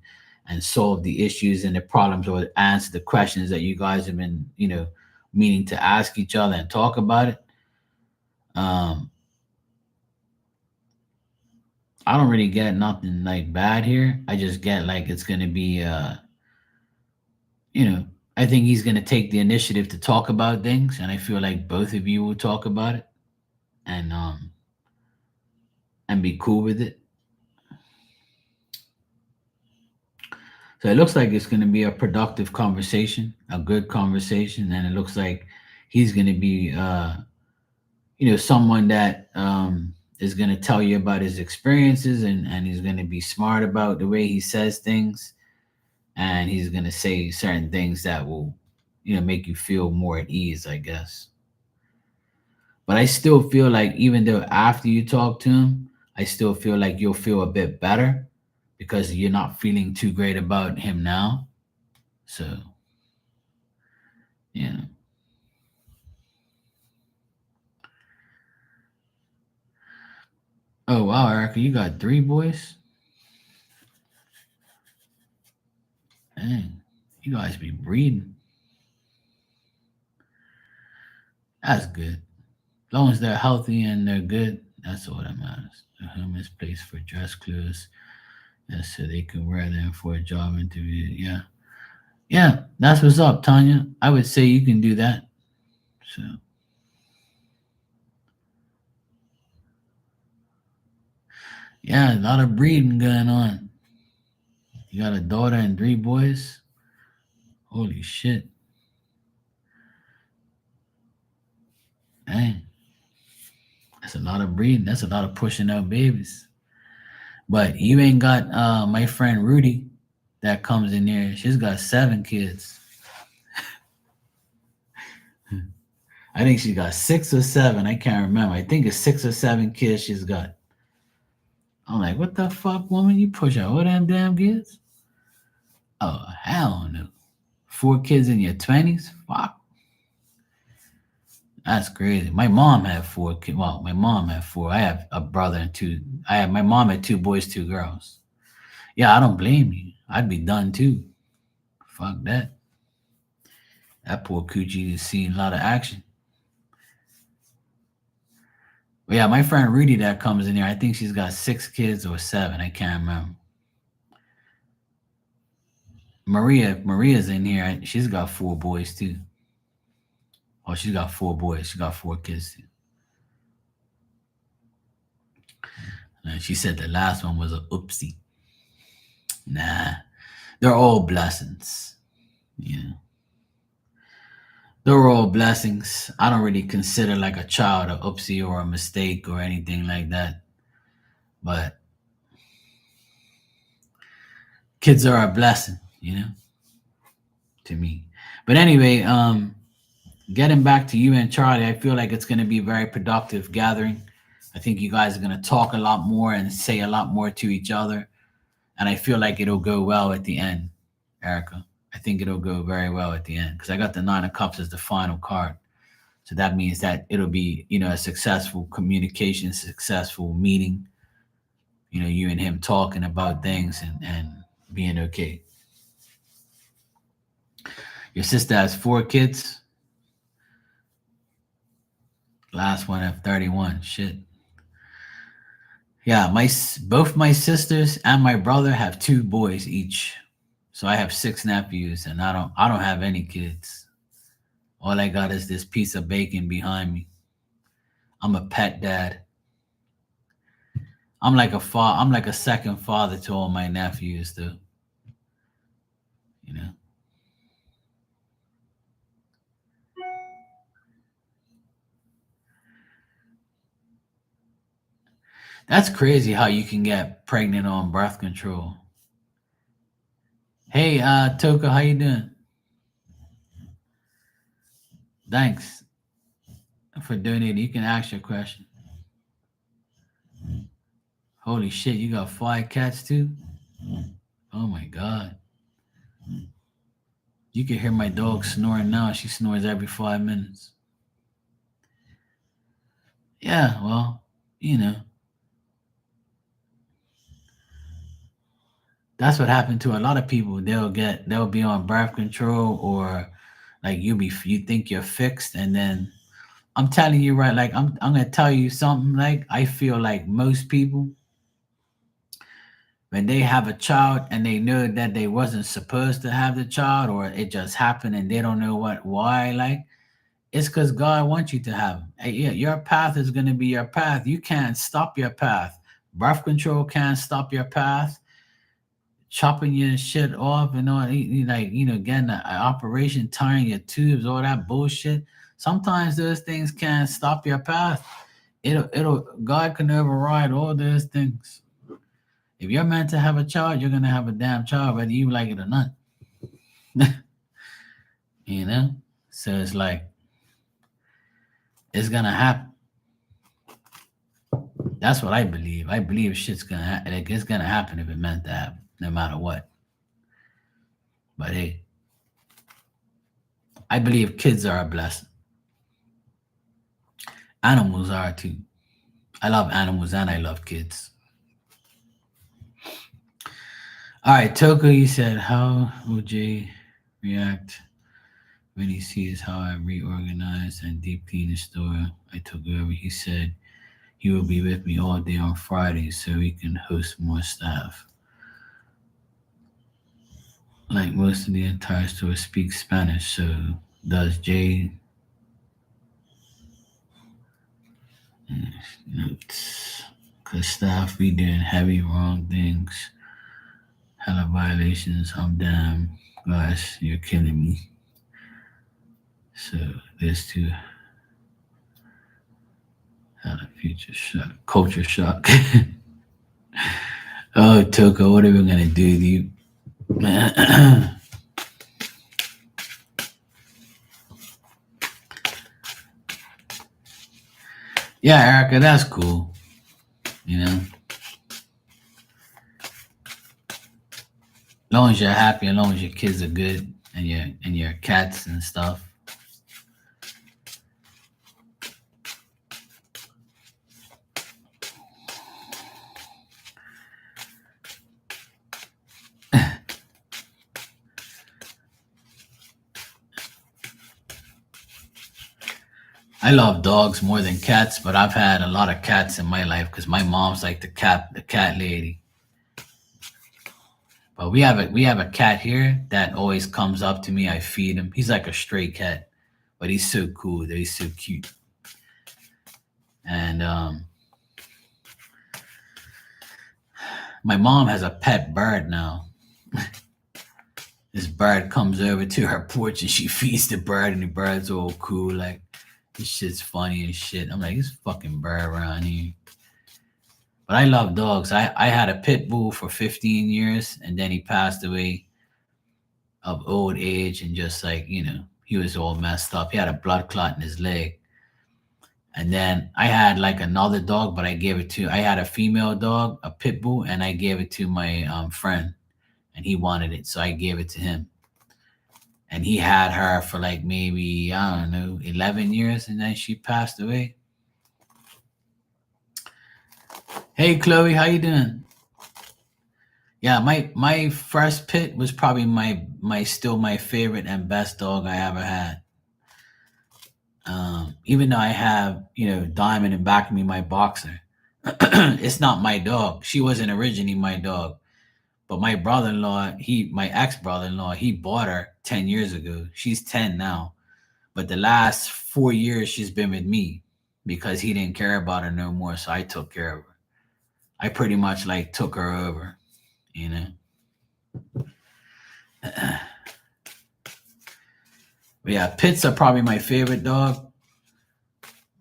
solve the issues and the problems or answer the questions that you guys have been meaning to ask each other and talk about it. Um, I don't really get nothing like bad here. I just get like it's gonna be you know, I think he's going to take the initiative to talk about things, and I feel like both of you will talk about it and and be cool with it. So it looks like it's going to be a productive conversation, a good conversation, and it looks like he's going to be, someone that is going to tell you about his experiences, and he's going to be smart about the way he says things, and he's going to say certain things that will, make you feel more at ease, I guess. But I still feel like even though after you talk to him, I still feel like you'll feel a bit better because you're not feeling too great about him now. So, yeah. Oh wow, Erica, you got three boys? Dang, you guys be breeding. That's good. As long as they're healthy and they're good, that's all that matters. The home is place for dress clothes, and so they can wear them for a job interview. Yeah. Yeah, that's what's up, Tanya. I would say you can do that. So yeah, a lot of breeding going on. You got a daughter and three boys? Holy shit. Dang. That's a lot of breeding. That's a lot of pushing out babies. But you ain't got my friend Rudy that comes in there. She's got seven kids. I think she got six or seven. I can't remember. I think it's six or seven kids she's got. I'm like, what the fuck, woman? You push out all them damn kids? Oh, hell no. Four kids in your 20s? Fuck. That's crazy. My mom had four kids. Well, my mom had four. I have a brother and two. My mom had two boys, two girls. Yeah, I don't blame you. I'd be done too. Fuck that. That poor coochie is seeing a lot of action. But yeah, my friend Rudy that comes in here, I think she's got six kids or seven. I can't remember. Maria's in here. She's got four boys too. Oh, she's got four boys. She got four kids too. And she said the last one was a oopsie. Nah, they're all blessings. Yeah, they're all blessings. I don't really consider like a child a oopsie or a mistake or anything like that. But kids are a blessing, to me. But anyway, getting back to you and Charlie, I feel like it's going to be a very productive gathering. I think you guys are going to talk a lot more and say a lot more to each other. And I feel like it'll go well at the end, Erica. I think it'll go very well at the end because I got the nine of cups as the final card. So that means that it'll be, a successful communication, successful meeting. You and him talking about things and being okay. Your sister has four kids. Last one at 31. Shit. Yeah, both my sisters and my brother have two boys each. So I have six nephews and I don't have any kids. All I got is this piece of bacon behind me. I'm a pet dad. I'm like a second father to all my nephews, though. You know, that's crazy how you can get pregnant on birth control. Hey, Toka, how you doing? Thanks for donating. You can ask your question. Holy shit, you got 5 cats too? Oh my god. You can hear my dog snoring now. She snores every 5 minutes. Yeah, well, you know, that's what happened to a lot of people. They'll be on birth control, or like you think you're fixed, and then I'm telling you, right, like I'm gonna tell you something. Like, I feel like most people, when they have a child and they know that they wasn't supposed to have the child, or it just happened and they don't know why, like, it's because God wants you to have 'em. Yeah, your path is gonna be your path. You can't stop your path. Birth control can't stop your path. Chopping your shit off and all, like, getting an operation, tying your tubes, all that bullshit. Sometimes those things can't stop your path. It'll God can override all those things. If you're meant to have a child, you're gonna have a damn child, whether you like it or not. you know? So it's like it's gonna happen. That's what I believe. I believe shit's gonna happen. Like, it's gonna happen if it meant to happen, no matter what. But hey, I believe kids are a blessing. Animals are too. I love animals and I love kids. All right, Toko, you said, how will Jay react when he sees how I reorganized and deep clean the store I took over? He said he will be with me all day on Fridays so we can host more staff. Like, most of the entire store speaks Spanish, so does Jay? Notes. Because staff be doing heavy wrong things, hella violations. I'm damn, guys, you're killing me. So there's two, hella future shock, culture shock. Oh, Toko, what are we gonna do to you? Yeah, Erica, that's cool. You know, as long as you're happy, as long as your kids are good, and your cats and stuff. I love dogs more than cats, but I've had a lot of cats in my life because my mom's like the cat lady. But we have a cat here that always comes up to me. I feed him. He's like a stray cat, but he's so cool. He's so cute. And my mom has a pet bird now. This bird comes over to her porch and she feeds the bird, and the bird's all cool. Like, this shit's funny as shit. I'm like, this fucking bird around here. But I love dogs. I had a pit bull for 15 years, and then he passed away of old age, and just like, he was all messed up. He had a blood clot in his leg. And then I had like another dog, but I had a female dog, a pit bull, and I gave it to my friend, and he wanted it. So I gave it to him. And he had her for like maybe, I don't know, 11 years, and then she passed away. Hey, Chloe, how you doing? Yeah, my first pit was probably my still my favorite and best dog I ever had. Even though I have, Diamond in back of me, my boxer, it's not my dog. She wasn't originally my dog, but my brother-in-law, my ex-brother-in-law, he bought her 10 years ago. She's 10 now, But the last 4 years she's been with me because he didn't care about her no more. So I took care of her. I pretty much like took her over, you know. But yeah, Pits are probably my favorite dog.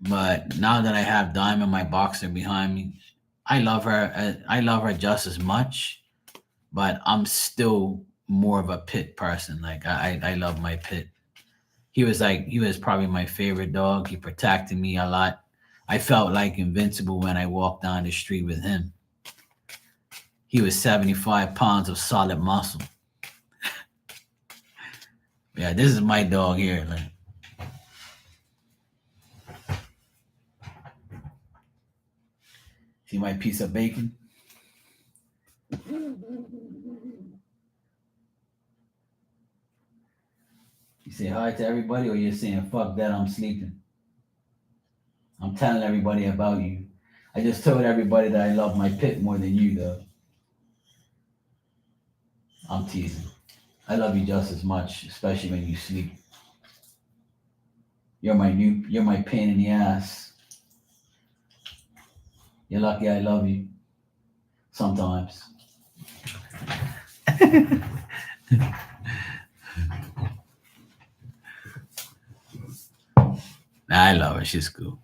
But now that I have Diamond, my boxer behind me, I love her. I love her just as much. But I'm still more of a Pit person. Like I love my Pit. He was probably my favorite dog. He protected me a lot. I felt like invincible when I walked down the street with him. He was 75 pounds of solid muscle. Yeah, this is my dog here. Like, see my piece of bacon? You say hi to everybody, or you're saying fuck that, I'm sleeping? I'm telling everybody about you. I just told everybody that I love my Pit more than you, though. I'm teasing. I love you just as much, especially when you sleep. You're my pain in the ass. You're lucky I love you. Sometimes. Nah, I love her. She's cool.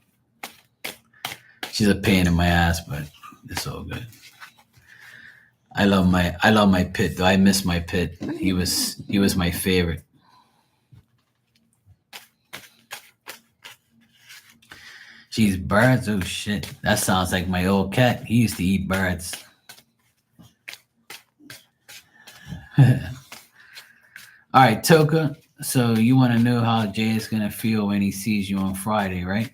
She's a pain in my ass, but it's all good. I love my Pit though. I miss my Pit. He was my favorite. She's birds. Oh shit. That sounds like my old cat. He used to eat birds. All right, Toka. So you want to know how Jay is gonna feel when he sees you on Friday, right?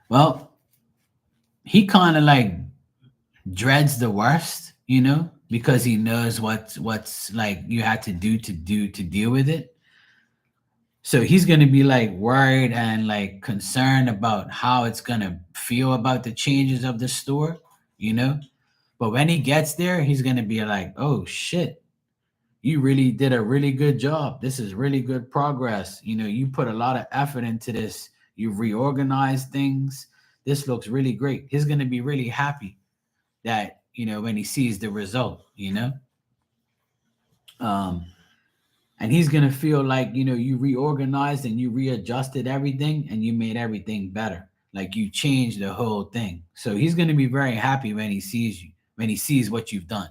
Well, he kind of like dreads the worst, you know, because he knows what's like you had to deal with it. So he's gonna be like worried and like concerned about how it's gonna feel about the changes of the store, you know. But when he gets there, he's gonna be like, "Oh shit, you really did a really good job. This is really good progress. You know, you put a lot of effort into this. You've reorganized things. This looks really great." He's gonna be really happy that when he sees the result. Um, and he's gonna feel like you reorganized and you readjusted everything and you made everything better, like you changed the whole thing. So he's gonna be very happy when he sees you, when he sees what you've done.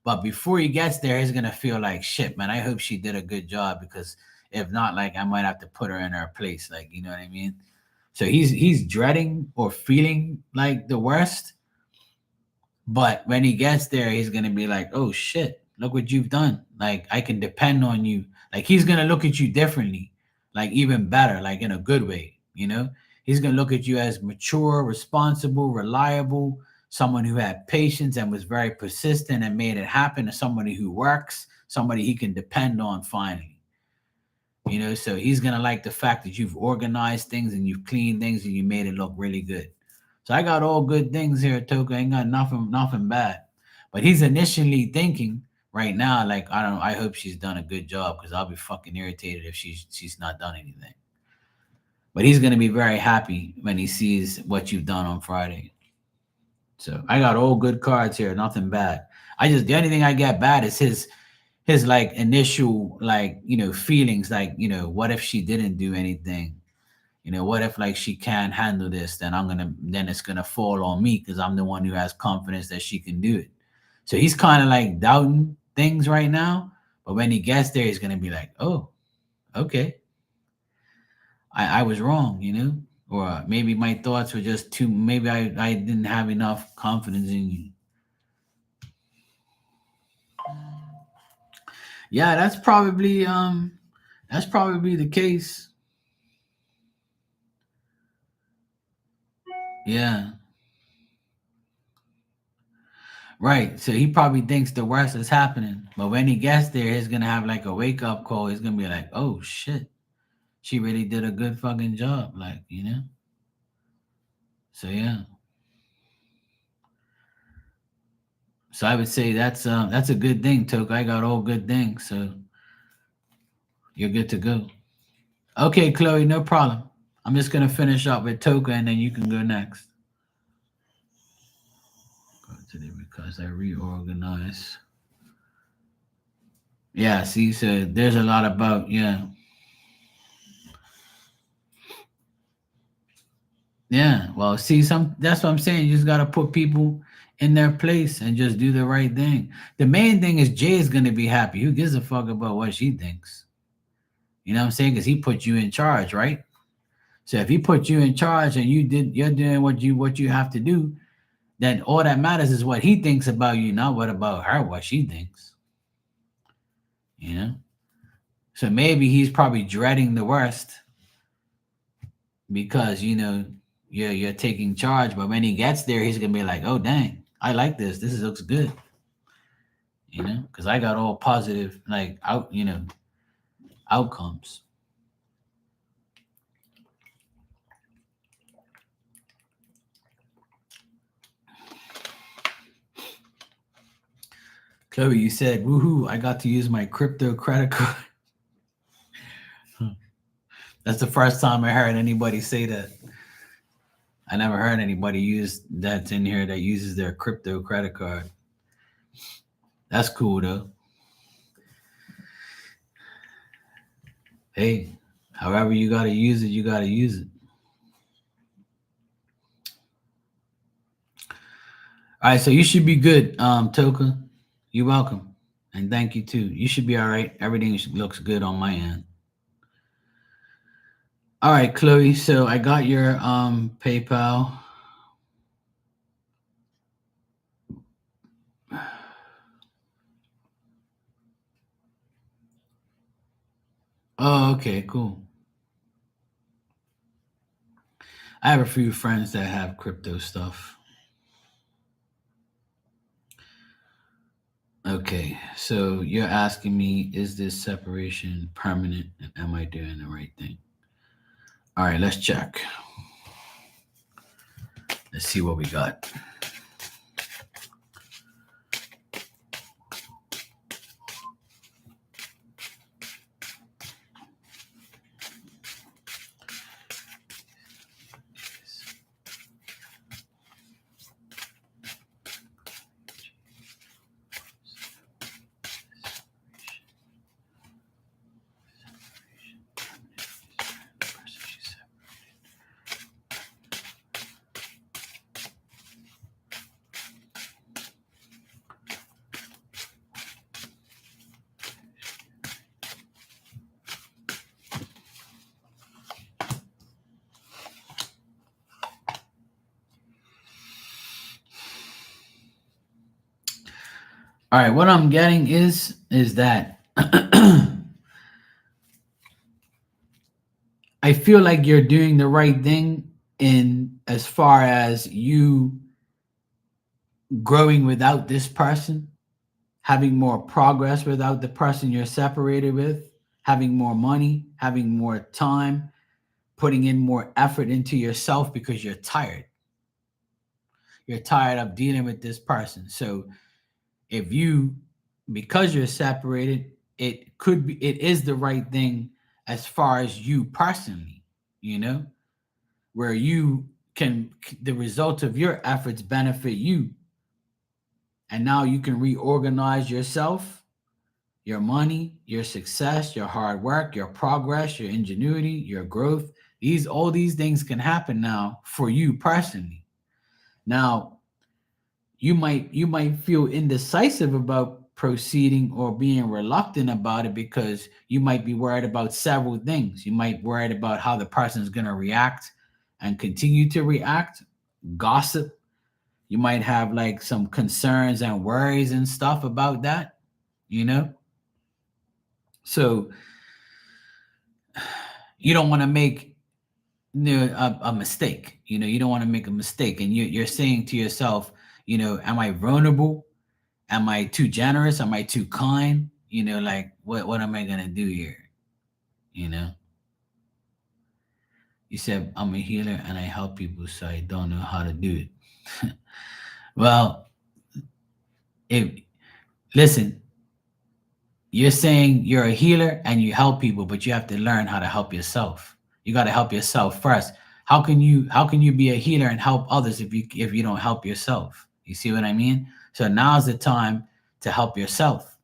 But before he gets there, he's gonna feel like shit, man. I hope she did a good job, because if not, like I might have to put her in her place, like, you know what I mean. So he's dreading or feeling like the worst. But when he gets there, he's gonna be like, "Oh shit, look what you've done! Like I can depend on you." Like he's gonna look at you differently, like even better, like in a good way. He's gonna look at you as mature, responsible, reliable, someone who had patience and was very persistent and made it happen, and somebody who works, somebody he can depend on finally. So he's gonna like the fact that you've organized things and you've cleaned things and you made it look really good. So I got all good things here, Toka. Ain't got nothing bad. But he's initially thinking right now, like, I don't know, I hope she's done a good job, because I'll be fucking irritated if she's not done anything. But he's gonna be very happy when he sees what you've done on Friday. So I got all good cards here, nothing bad. The only thing I get bad is his like initial, like, feelings, like, what if she didn't do anything? What if like she can't handle this? Then it's gonna fall on me, because I'm the one who has confidence that she can do it. So he's kind of like doubting things right now. But when he gets there, he's gonna be like, "Oh, okay, I was wrong," or maybe my thoughts were just too. Maybe I didn't have enough confidence in you. Yeah, that's probably the case. Yeah. Right. So he probably thinks the worst is happening. But when he gets there, he's gonna have like a wake up call. He's gonna be like, oh shit, she really did a good fucking job. Like, you know? So yeah. So I would say that's a good thing, Toke. I got all good things, so you're good to go. Okay, Chloe, no problem. I'm just gonna finish up with Toka and then you can go next. Go today because I reorganize. Yeah, see, so there's a lot about yeah. Well, see, some that's what I'm saying. You just gotta put people in their place and just do the right thing. The main thing is Jay is gonna be happy. Who gives a fuck about what she thinks? You know what I'm saying? Because he put you in charge, right? So if he put you in charge and you're doing what you have to do, then all that matters is what he thinks about you, not what about her, what she thinks. You know? So maybe he's probably dreading the worst because you're taking charge, but when he gets there, he's gonna be like, "Oh dang, I like this. This looks good." Because I got all positive like outcomes. Chloe, you said, "Woohoo! I got to use my crypto credit card." That's the first time I heard anybody say that. I never heard anybody use that's in here that uses their crypto credit card. That's cool though. Hey, however you gotta use it, you gotta use it. All right, so you should be good, Toka. You're welcome, and thank you too. You should be all right. Everything looks good on my end. All right, Chloe. So I got your PayPal. Oh, okay, cool. I have a few friends that have crypto stuff. Okay, so you're asking me, is this separation permanent and am I doing the right thing? All right, let's check. Let's see what we got. All right, what I'm getting is that I feel like you're doing the right thing in as far as you growing without this person, having more progress without the person you're separated with, having more money, having more time, putting in more effort into yourself because you're tired. You're tired of dealing with this person. So if you, because you're separated, it is the right thing as far as you personally, you know, where you can, the result of your efforts benefit you. And now you can reorganize yourself, your money, your success, your hard work, your progress, your ingenuity, your growth. All these things can happen now for you personally. Now, you might feel indecisive about proceeding or being reluctant about it because you might be worried about several things. You might worried about how the person is going to react and continue to react, gossip. You might have like some concerns and worries and stuff about that, you know? So you don't want to make a mistake. You don't want to make a mistake. And you're saying to yourself, am I vulnerable? Am I too generous? Am I too kind? Like what am I gonna do here? You know, you said I'm a healer and I help people, so I don't know how to do it. Well, if listen, you're saying you're a healer and you help people, but you have to learn how to help yourself. You got to help yourself first. How can you be a healer and help others if you don't help yourself? You see what I mean? So now's the time to help yourself.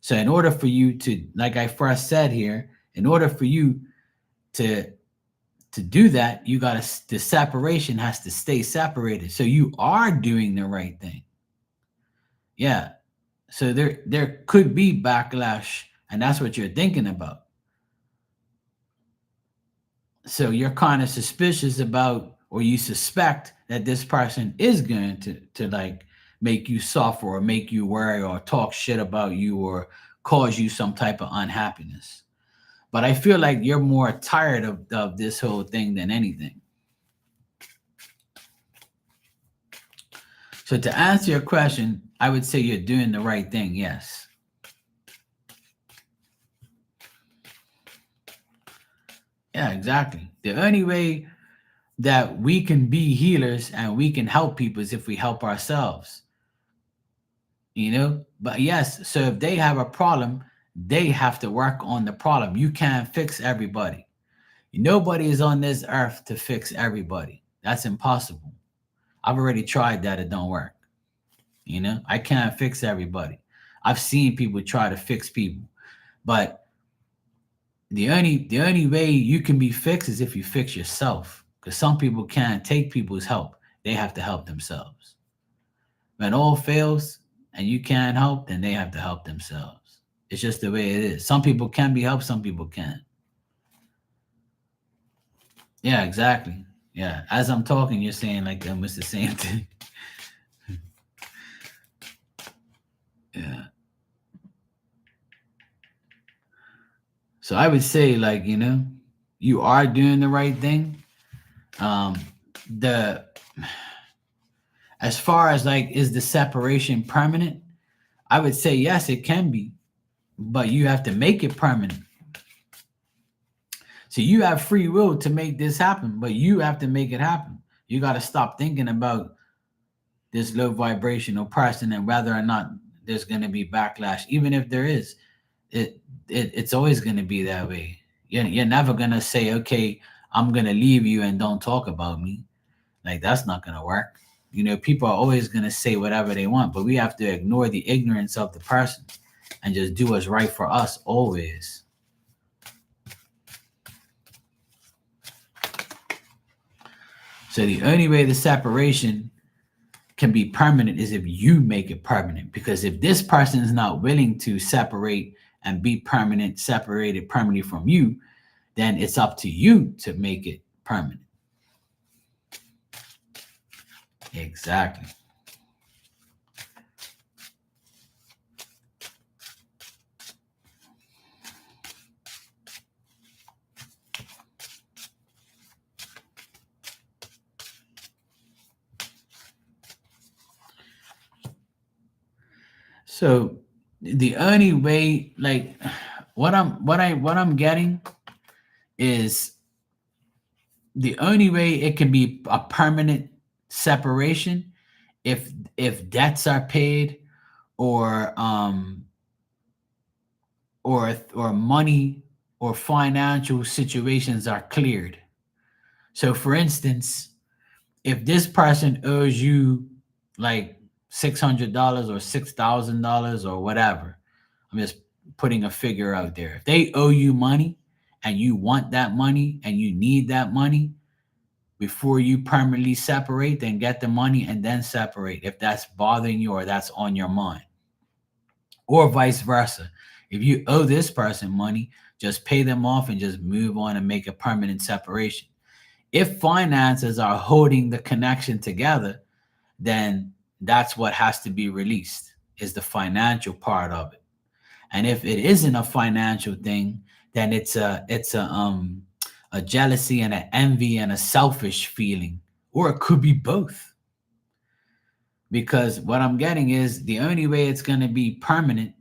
So in order for you to, like I first said here, in order for you to to do that, you got to, the separation has to stay separated. So you are doing the right thing. Yeah. So there could be backlash, and that's what you're thinking about. So you're kind of suspicious about, or you suspect that this person is going to like make you suffer or make you worry or talk shit about you or cause you some type of unhappiness. But I feel like you're more tired of this whole thing than anything. So to answer your question, I would say you're doing the right thing. Yes. Yeah, exactly. The only way that we can be healers and we can help people is if we help ourselves. But yes, so if they have a problem, they have to work on the problem. You can't fix everybody. Nobody is on this earth to fix everybody. That's impossible. I've already tried that. It don't work. I can't fix everybody. I've seen people try to fix people, but the only way you can be fixed is if you fix yourself, because some people can't take people's help. They have to help themselves. When all fails and you can't help, then they have to help themselves. It's just the way it is. Some people can be helped, some people can't. Yeah, exactly. Yeah. As I'm talking, you're saying like almost the same thing. Yeah. So I would say, like, you are doing the right thing. Um, the As far as like, is the separation permanent? I would say yes, it can be, but you have to make it permanent. So you have free will to make this happen, but you have to make it happen. You got to stop thinking about this low vibrational person and whether or not there's going to be backlash. Even if there is, it's always going to be that way. You're never going to say, okay, I'm going to leave you and don't talk about me. Like, that's not going to work. People are always going to say whatever they want, but we have to ignore the ignorance of the person and just do what's right for us always. So the only way the separation can be permanent is if you make it permanent. Because if this person is not willing to separate and be permanent, separated permanently from you, then it's up to you to make it permanent. Exactly. So the only way, like, what I'm getting is the only way it can be a permanent separation if debts are paid, or or money or financial situations are cleared. So for instance, if this person owes you like $600 or $6,000 or whatever, I'm just putting a figure out there. If they owe you money and you want that money and you need that money before you permanently separate, then get the money and then separate if that's bothering you or that's on your mind. Or vice versa. If you owe this person money, just pay them off and just move on and make a permanent separation. If finances are holding the connection together, then that's what has to be released, is the financial part of it. And if it isn't a financial thing, then it's a jealousy and an envy and a selfish feeling, or it could be both. Because what I'm getting is the only way it's going to be permanent,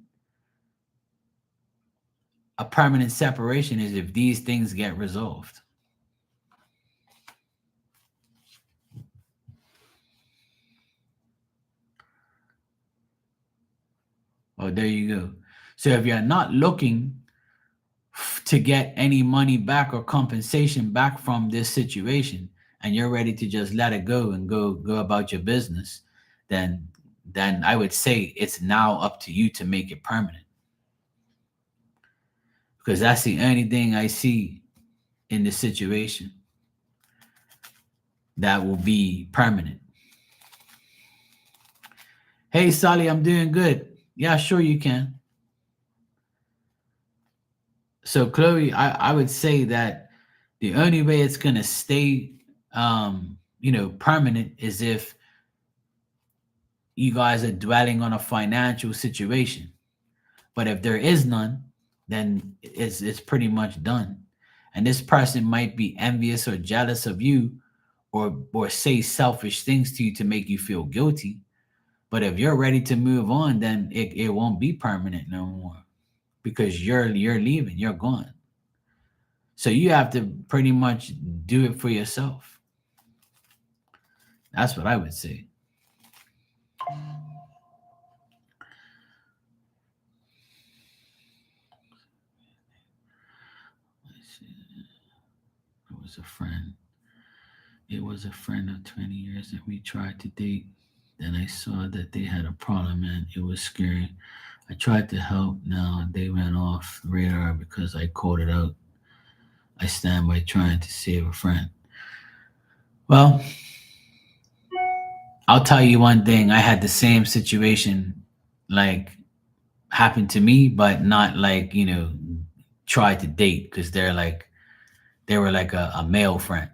a permanent separation, is if these things get resolved. Oh, there you go. So if you're not looking to get any money back or compensation back from this situation, and you're ready to just let it go and go about your business, then I would say it's now up to you to make it permanent, because that's the only thing I see in the situation that will be permanent. Hey, Sally, I'm doing good. Yeah, sure you can. So, Chloe, I would say that the only way it's gonna stay, permanent is if you guys are dwelling on a financial situation. But if there is none, then it's pretty much done. And this person might be envious or jealous of you, or say selfish things to you to make you feel guilty. But if you're ready to move on, then it won't be permanent no more, because you're leaving, you're gone. So you have to pretty much do it for yourself. That's what I would say. Let's see. It was a friend. It was a friend of 20 years that we tried to date. Then I saw that they had a problem and it was scary. I tried to help. Now they went off radar because I called it out. I stand by trying to save a friend. Well, I'll tell you one thing. I had the same situation, like, happen to me, but not like, try to date, because they were like a male friend.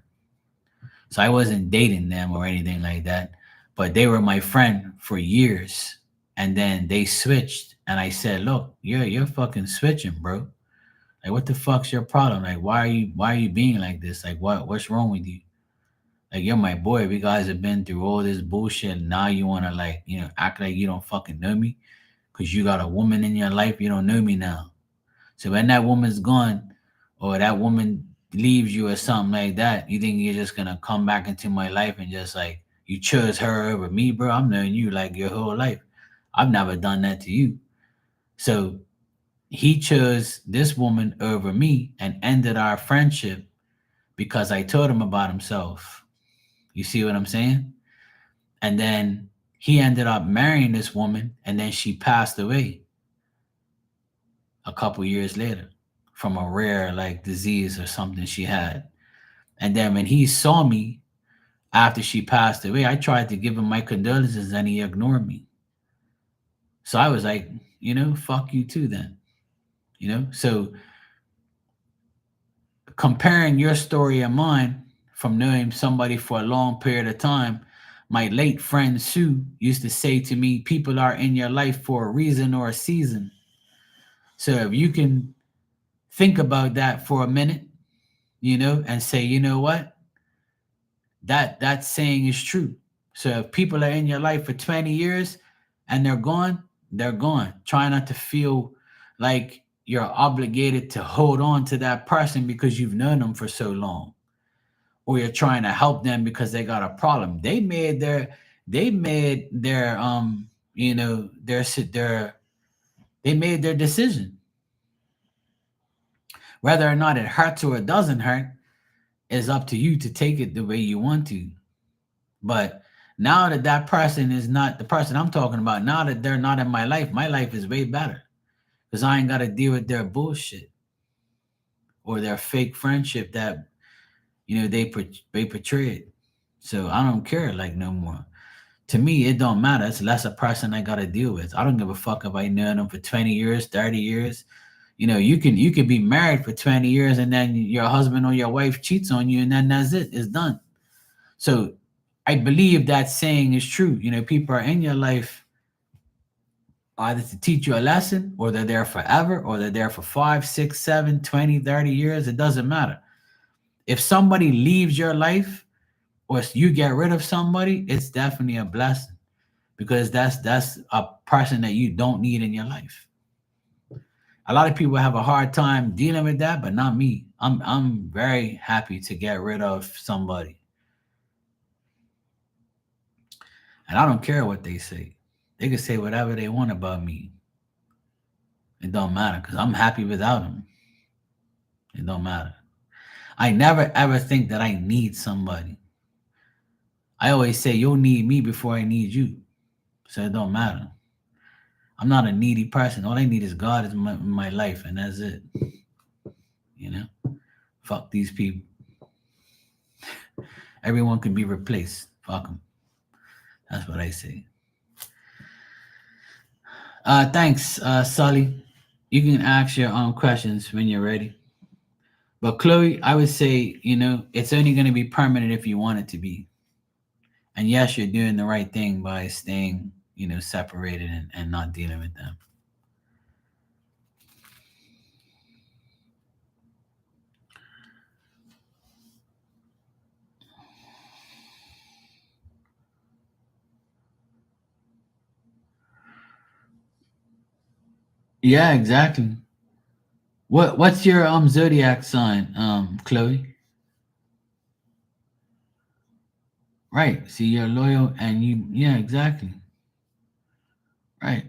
So I wasn't dating them or anything like that, but they were my friend for years. And then they switched, and I said, "Look, you're fucking switching, bro. Like, what the fuck's your problem? Like, why are you being like this? Like, what's wrong with you? Like, you're my boy. We guys have been through all this bullshit. And now you wanna, like, act like you don't fucking know me because you got a woman in your life. You don't know me now. So when that woman's gone, or that woman leaves you or something like that, you think you're just gonna come back into my life and just, like, you chose her over me, bro? I'm knowing you like your whole life. I've never done that to you. So he chose this woman over me and ended our friendship because I told him about himself. You see what I'm saying? And then he ended up marrying this woman, and then she passed away a couple years later from a rare, like, disease or something she had. And then when he saw me after she passed away, I tried to give him my condolences and he ignored me. So I was like, fuck you too then. So comparing your story and mine, from knowing somebody for a long period of time, my late friend Sue used to say to me, people are in your life for a reason or a season. So if you can think about that for a minute, and say, you know what, that saying is true. So if people are in your life for 20 years and they're gone, they're gone. Try not to feel like you're obligated to hold on to that person because you've known them for so long, or you're trying to help them because they got a problem. They made their they made their decision. Whether or not it hurts or it doesn't hurt is up to you to take it the way you want to. But now that that person is not the person I'm talking about, now that they're not in my life is way better, because I ain't got to deal with their bullshit or their fake friendship that they portrayed. So I don't care, like, no more. To me, it don't matter. It's less a person I got to deal with. I don't give a fuck if I know them for 20 years, 30 years. You can be married for 20 years and then your husband or your wife cheats on you, and then that's it. It's done. So I believe that saying is true. People are in your life either to teach you a lesson, or they're there forever, or they're there for 5, 6, 7, 20, 30 years. It doesn't matter. If somebody leaves your life, or you get rid of somebody, it's definitely a blessing. because that's a person that you don't need in your life. A lot of people have a hard time dealing with that, but not me. I'm very happy to get rid of somebody. And I don't care what they say. They can say whatever they want about me. It don't matter because I'm happy without them. It don't matter. I never ever think that I need somebody. I always say you'll need me before I need you. So it don't matter. I'm not a needy person. All I need is God in my life, and that's it. You know? Fuck these people. Everyone can be replaced. Fuck them. That's what I say. Thanks, Sully. You can ask your questions when you're ready. But Chloe, I would say, it's only going to be permanent if you want it to be. And yes, you're doing the right thing by staying, separated and not dealing with them. Yeah, exactly. What's your zodiac sign, Chloe? Right. See, you're loyal and yeah, exactly. Right.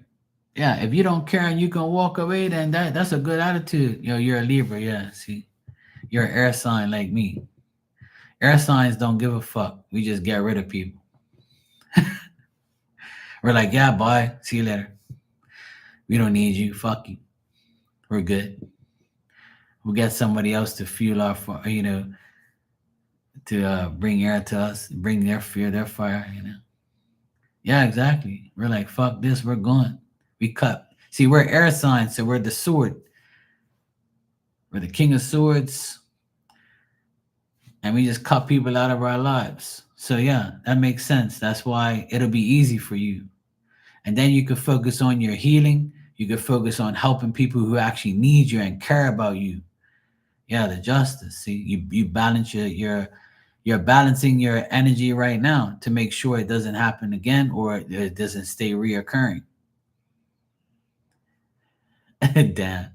Yeah, if you don't care and you can walk away, then that's a good attitude. You're a Libra, yeah. See, you're an air sign like me. Air signs don't give a fuck. We just get rid of people. We're like, yeah, bye. See you later. We don't need you. Fuck you. We're good. We'll get somebody else to fuel our fire, to bring air to us, bring their fear, their fire. Yeah, exactly. We're like, fuck this, we're gone. We cut. See, we're air signs, so we're the sword. We're the king of swords, and we just cut people out of our lives. So yeah, that makes sense. That's why it'll be easy for you. And then you can focus on your healing. You can focus on helping people who actually need you and care about you. Yeah, the justice. See, you balance you're balancing your energy right now to make sure it doesn't happen again or it doesn't stay reoccurring. Damn.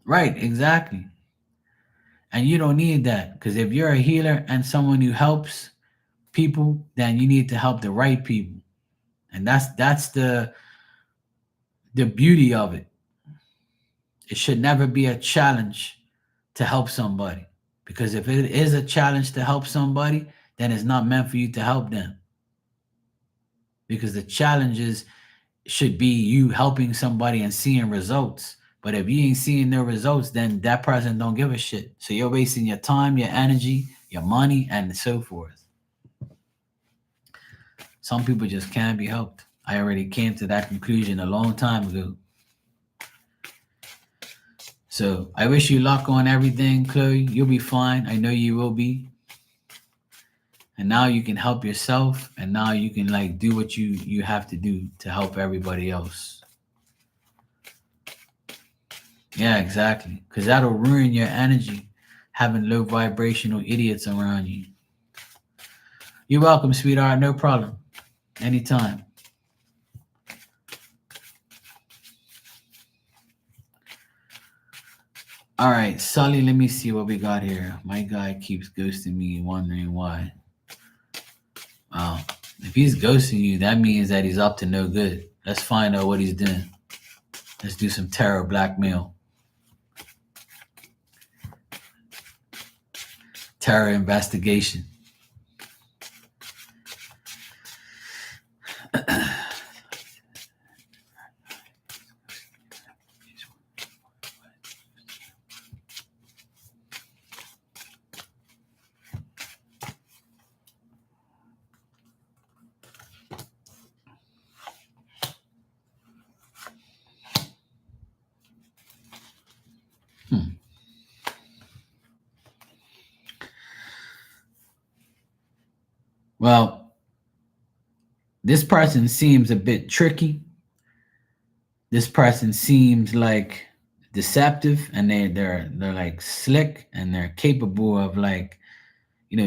Right, exactly. And you don't need that because if you're a healer and someone who helps people, then you need to help the right people. And that's the beauty of it. It should never be a challenge to help somebody. Because if it is a challenge to help somebody, then it's not meant for you to help them. Because the challenges should be you helping somebody and seeing results. But if you ain't seeing no results, then that person don't give a shit. So you're wasting your time, your energy, your money, and so forth. Some people just can't be helped. I already came to that conclusion a long time ago. So I wish you luck on everything, Chloe. You'll be fine. I know you will be. And now you can help yourself, and now you can like do what you have to do to help everybody else. Yeah, exactly. Because that'll ruin your energy, having low vibrational idiots around you. You're welcome, sweetheart. No problem. Anytime. All right, Sully, let me see what we got here. My guy keeps ghosting me, wondering why. Wow. If he's ghosting you, that means that he's up to no good. Let's find out what he's doing. Let's do some terror blackmail. Terror investigation. Well, this person seems a bit tricky. This person seems like deceptive, and they're like slick, and they're capable of like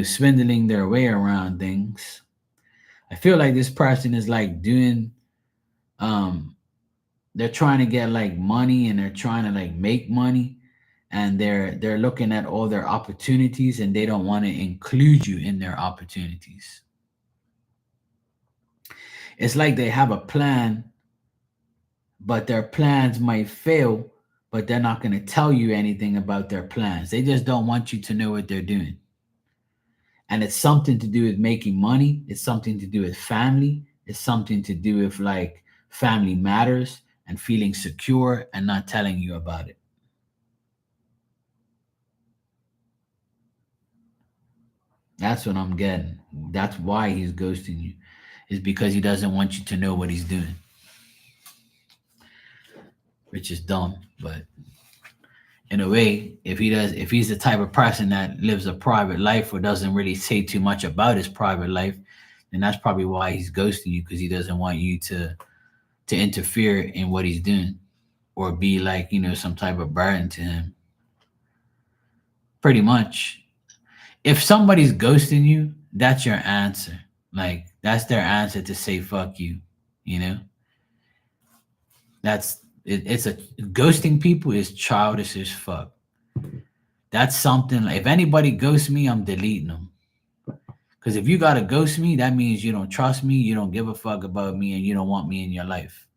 swindling their way around things. I feel like this person is like doing um they're trying to get like money, and they're trying to like make money, and they're looking at all their opportunities, and they don't want to include you in their opportunities. It's like they have a plan, but their plans might fail, but they're not going to tell you anything about their plans. They just don't want you to know what they're doing. And it's something to do with making money, it's something to do with family, it's something to do with like family matters and feeling secure and not telling you about it. That's what I'm getting. That's why he's ghosting you, is because he doesn't want you to know what he's doing, which is dumb. But in a way, if he's the type of person that lives a private life or doesn't really say too much about his private life, then that's probably why he's ghosting you, because he doesn't want you to interfere in what he's doing, or be like, some type of burden to him. Pretty much. If somebody's ghosting you, that's your answer. Like, that's their answer to say fuck you. You know? It's a ghosting people is childish as fuck. That's something like, if anybody ghosts me, I'm deleting them. Because if you gotta ghost me, that means you don't trust me, you don't give a fuck about me, and you don't want me in your life.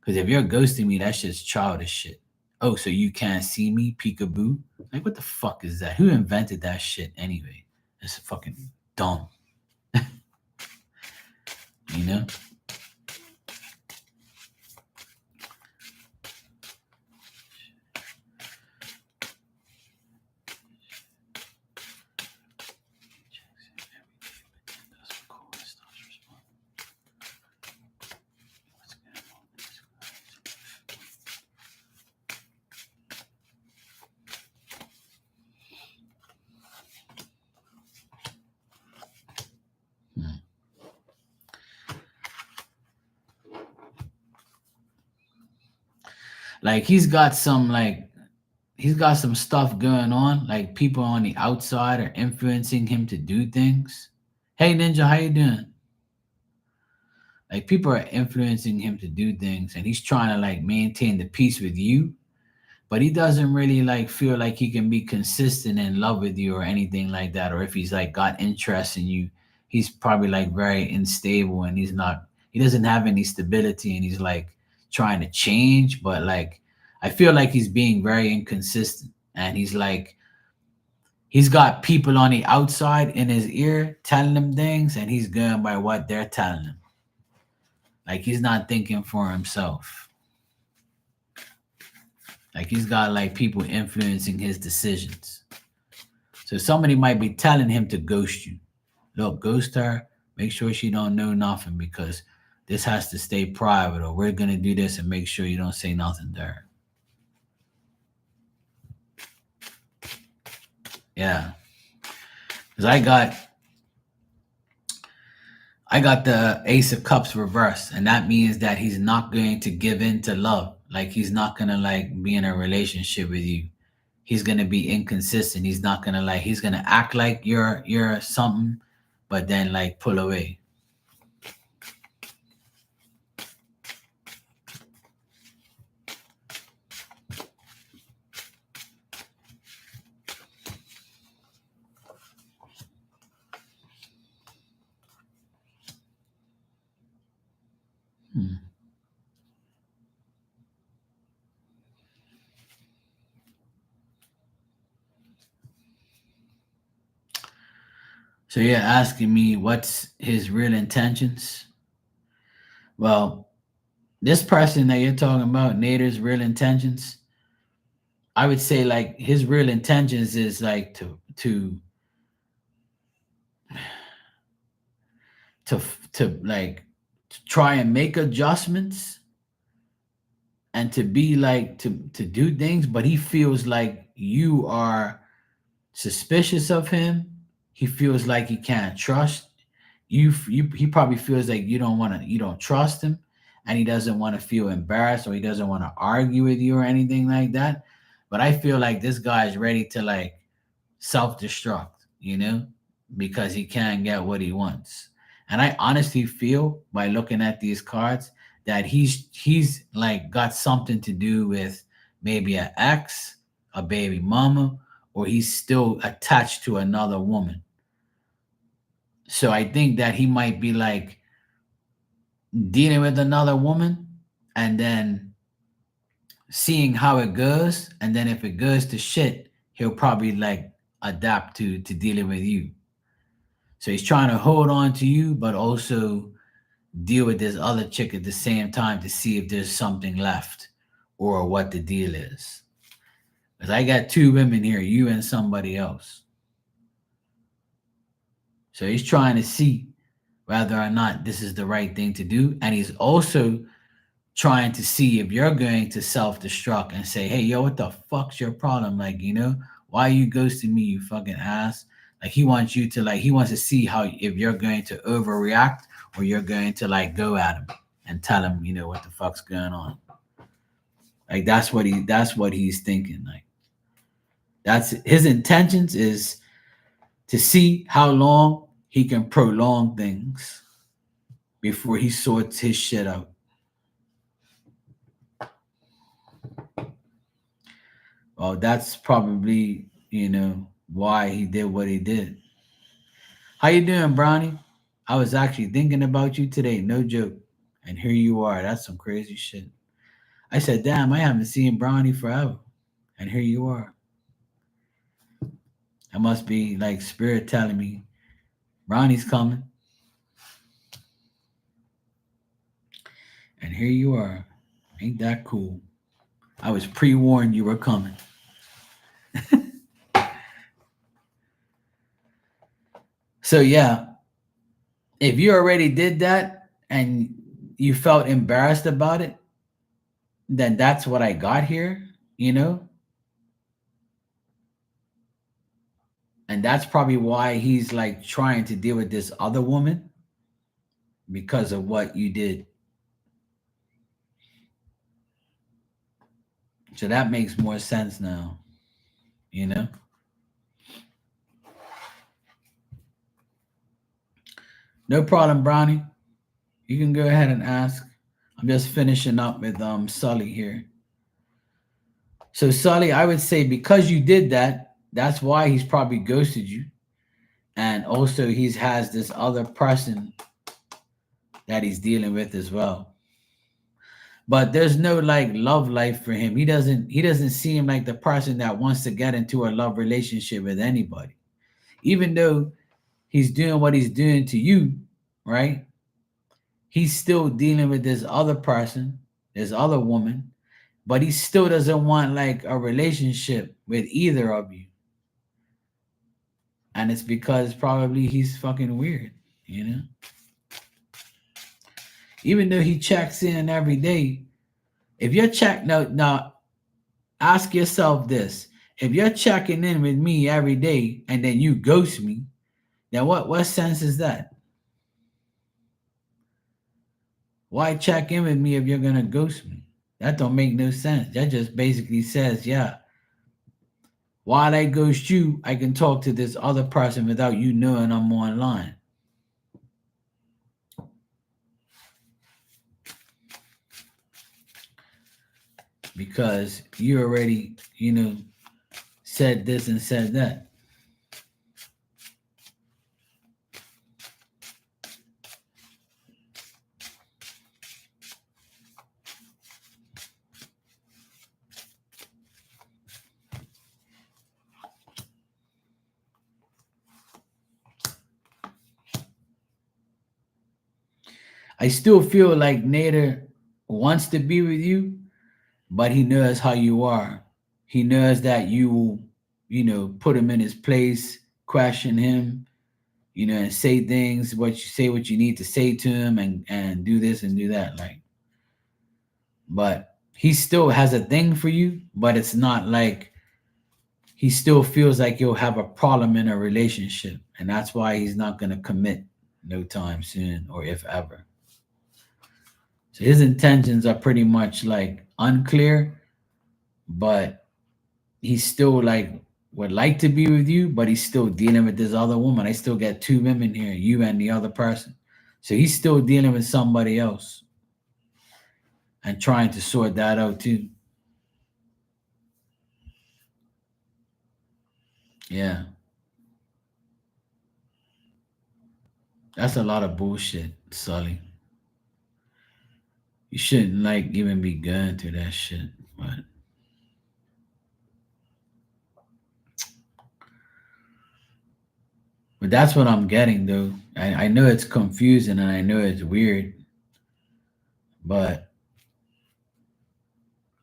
Because if you're ghosting me, that's just childish shit. Oh, so you can't see me, peekaboo? Like, what the fuck is that? Who invented that shit anyway? It's fucking dumb. You know? Hmm. Like, he's got some stuff going on. Like, people on the outside are influencing him to do things. Hey Ninja, how you doing? Like, people are influencing him to do things, and he's trying to like maintain the peace with you, but he doesn't really like feel like he can be consistent in love with you or anything like that. Or if he's like got interest in you, he's probably like very unstable, and he doesn't have any stability, and he's like trying to change, but like I feel like he's being very inconsistent, and he's got people on the outside in his ear telling him things, and he's going by what they're telling him. Like, he's not thinking for himself. Like, he's got like people influencing his decisions. So somebody might be telling him to ghost you. Look, ghost her. Make sure she don't know nothing, because this has to stay private, or we're gonna do this and make sure you don't say nothing to her. Yeah, because I got the Ace of Cups reversed, and that means that he's not going to give in to love. Like, he's not gonna like be in a relationship with you. He's gonna be inconsistent. He's not gonna like. He's gonna act like you're something, but then like pull away. Hmm. So you're asking me what's his real intentions? Well, this person that you're talking about, Nader's real intentions, I would say like his real intentions is like to to like to try and make adjustments, and to be like to do things, but he feels like you are suspicious of him. He feels like he can't trust you. He probably feels like you don't trust him, and he doesn't want to feel embarrassed, or he doesn't want to argue with you or anything like that. But I feel like this guy is ready to like self-destruct, you know? because he can't get what he wants. And I honestly feel by looking at these cards that he's like got something to do with maybe an ex, a baby mama, or he's still attached to another woman. So I think that he might be like dealing with another woman and then seeing how it goes, and then if it goes to shit, he'll probably like adapt to dealing with you. So he's trying to hold on to you, but also deal with this other chick at the same time to see if there's something left or what the deal is. Because I got two women here, you and somebody else. So he's trying to see whether or not this is the right thing to do. And he's also trying to see if you're going to self-destruct and say, hey, yo, what the fuck's your problem? Like, why are you ghosting me, you fucking ass? Like he wants you to he wants to see how if you're going to overreact or you're going to like go at him and tell him, what the fuck's going on. Like that's what he's thinking. Like that's his intentions is to see how long he can prolong things before he sorts his shit out. Well, that's probably, why he did what he did. How you doing, Brownie? I was actually thinking about you today, no joke. And here you are. That's some crazy shit. I said, damn, I haven't seen Brownie forever. And here you are. That must be like spirit telling me Brownie's coming. And here you are. Ain't that cool? I was pre-warned you were coming. So yeah, if you already did that and you felt embarrassed about it, then that's what I got here, And that's probably why he's like trying to deal with this other woman because of what you did. So that makes more sense now, No problem, Brownie. You can go ahead and ask. I'm just finishing up with Sully here. So Sully, I would say because you did that, that's why he's probably ghosted you. And also he has this other person that he's dealing with as well. But there's no like love life for him. He doesn't seem like the person that wants to get into a love relationship with anybody. Even though he's doing what he's doing to you, right? He's still dealing with this other person, this other woman, but he still doesn't want like a relationship with either of you. And it's because probably he's fucking weird, Even though he checks in every day, if you're now ask yourself this. If you're checking in with me every day and then you ghost me, then what sense is that? Why check in with me if you're gonna ghost me? That don't make no sense. That just basically says, yeah, while I ghost you, I can talk to this other person without you knowing I'm online. Because you already, said this and said that. I still feel like Nader wants to be with you, but he knows how you are. He knows that you will, put him in his place, question him, and say things, what you need to say to him and do this and do that. Like, but he still has a thing for you, but it's not like he still feels like you'll have a problem in a relationship. And that's why he's not gonna commit no time soon or if ever. So his intentions are pretty much like unclear, but he's still like would like to be with you, but he's still dealing with this other woman. I still got two women here, you and the other person. So he's still dealing with somebody else and trying to sort that out too. Yeah. That's a lot of bullshit, Sully. You shouldn't like even be going through that shit. But that's what I'm getting though. I know it's confusing and I know it's weird, but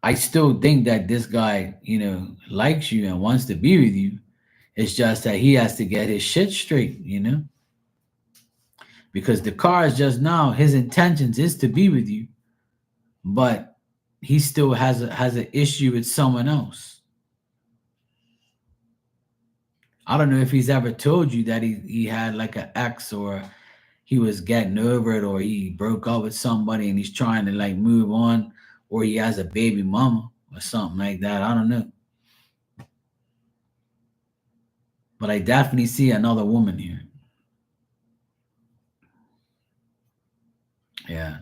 I still think that this guy, likes you and wants to be with you. It's just that he has to get his shit straight. Because the cars just now, his intentions is to be with you, but he still has an issue with someone else. I don't know if he's ever told you that he had like an ex, or he was getting over it, or he broke up with somebody and he's trying to like move on, or he has a baby mama or something like that. I don't know. But I definitely see another woman here. Yeah.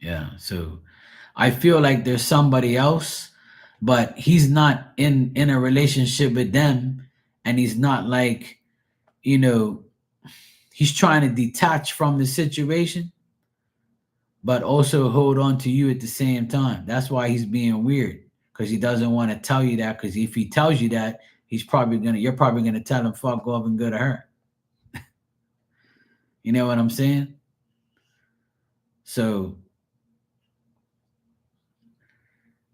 Yeah. So I feel like there's somebody else, but he's not in a relationship with them, and he's not like, you know, he's trying to detach from the situation, but also hold on to you at the same time. That's why he's being weird, because he doesn't want to tell you that. Because if he tells you that, you're probably gonna tell him fuck off and go to her. You know what I'm saying? So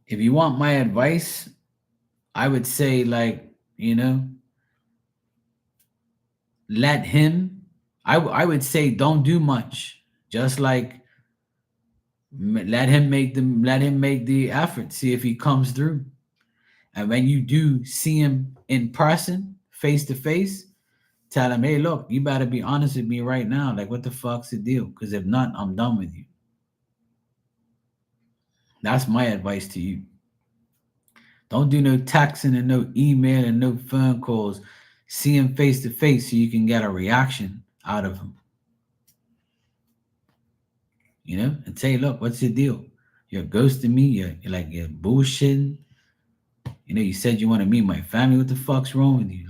if you want my advice, I would say like, let him. I would say don't do much. Just like let him make the effort. See if he comes through. And when you do see him in person, face to face, tell him, hey, look, you better be honest with me right now. Like, what the fuck's the deal? Because if not, I'm done with you. That's my advice to you. Don't do no texting and no email and no phone calls. See him face to face so you can get a reaction out of him. And say, look, what's the deal? You're ghosting me. You're bullshitting. You said you want to meet my family. What the fuck's wrong with you?